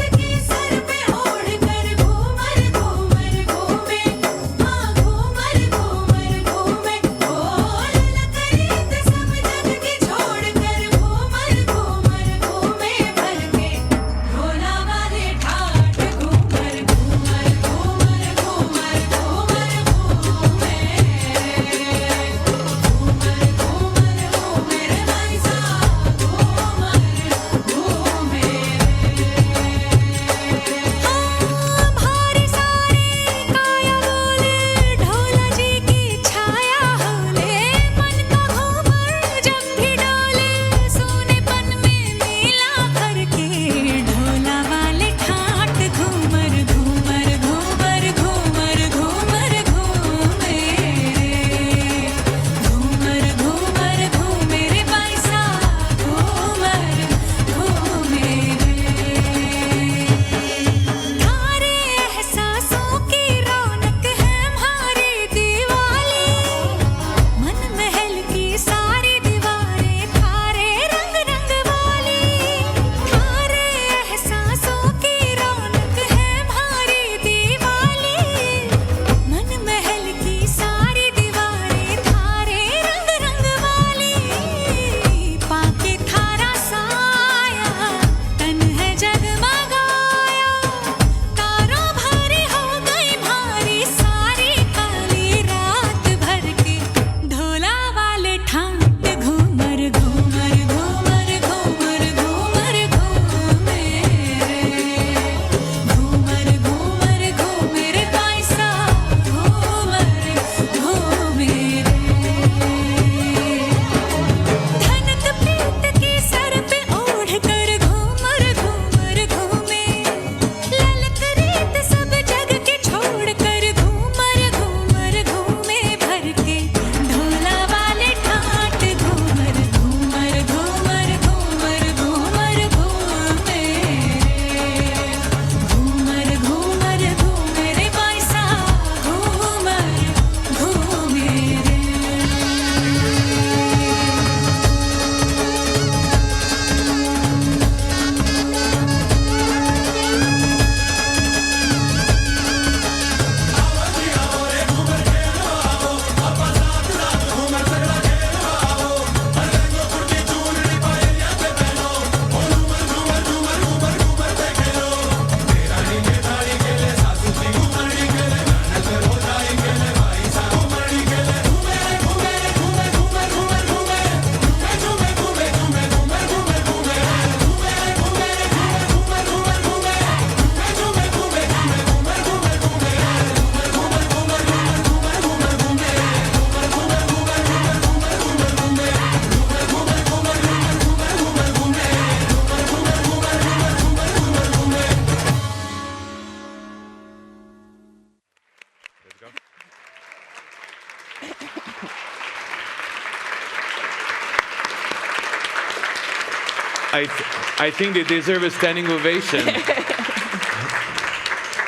I think they deserve a standing ovation.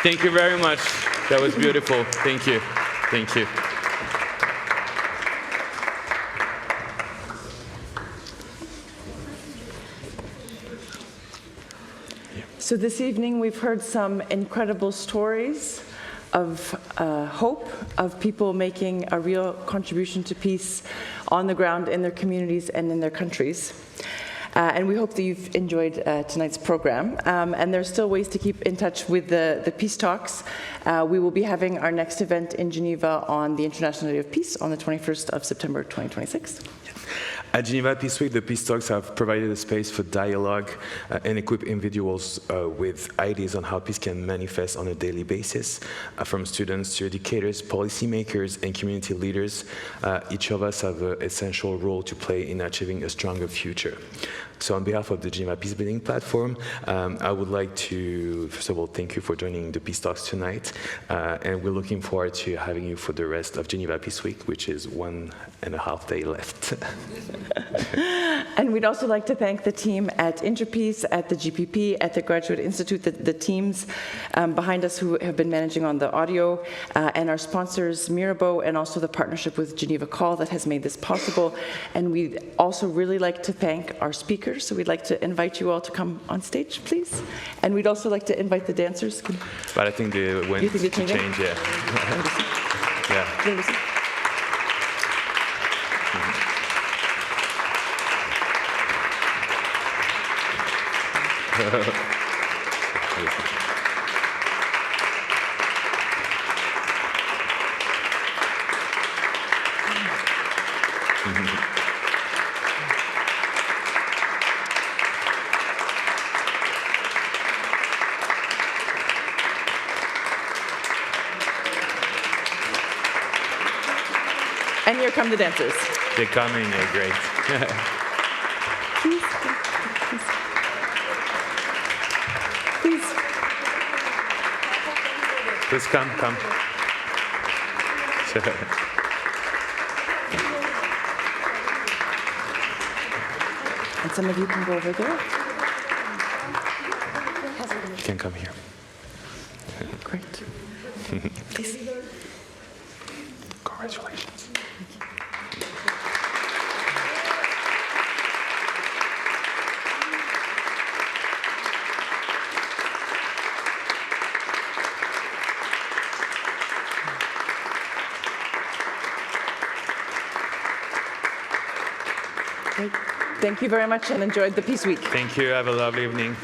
Thank you very much. That was beautiful. Thank you. Thank you. So this evening we've heard some incredible stories of hope, of people making a real contribution to peace on the ground in their communities and in their countries. And we hope that you've enjoyed tonight's program. And there's still ways to keep in touch with the Peace Talks. We will be having our next event in Geneva on the International Day of Peace on the 21st of September 2026. At Geneva Peace Week, the Peace Talks have provided a space for dialogue and equip individuals with ideas on how peace can manifest on a daily basis. From students to educators, policymakers, and community leaders, each of us have an essential role to play in achieving a stronger future. So on behalf of the Geneva Peace Building Platform, I would like to, first of all, thank you for joining the Peace Talks tonight. And we're looking forward to having you for the rest of Geneva Peace Week, which is 1.5 days left. And we'd also like to thank the team at Interpeace, at the GPP, at the Graduate Institute, the teams behind us who have been managing on the audio, and our sponsors, Mirabeau, and also the partnership with Geneva Call that has made this possible. And we'd also really like to thank our speakers. So we'd like to invite you all to come on stage, please. And we'd also like to invite the dancers. But I think they went You think to they're change, yeah. Yeah. And here come the dancers. They're coming, they're great. Please. Please. Please come. And some of you can go over there. You can come here. Great. Please. Congratulations. Great. Thank you very much and enjoyed the Peace Week. Thank you. Have a lovely evening.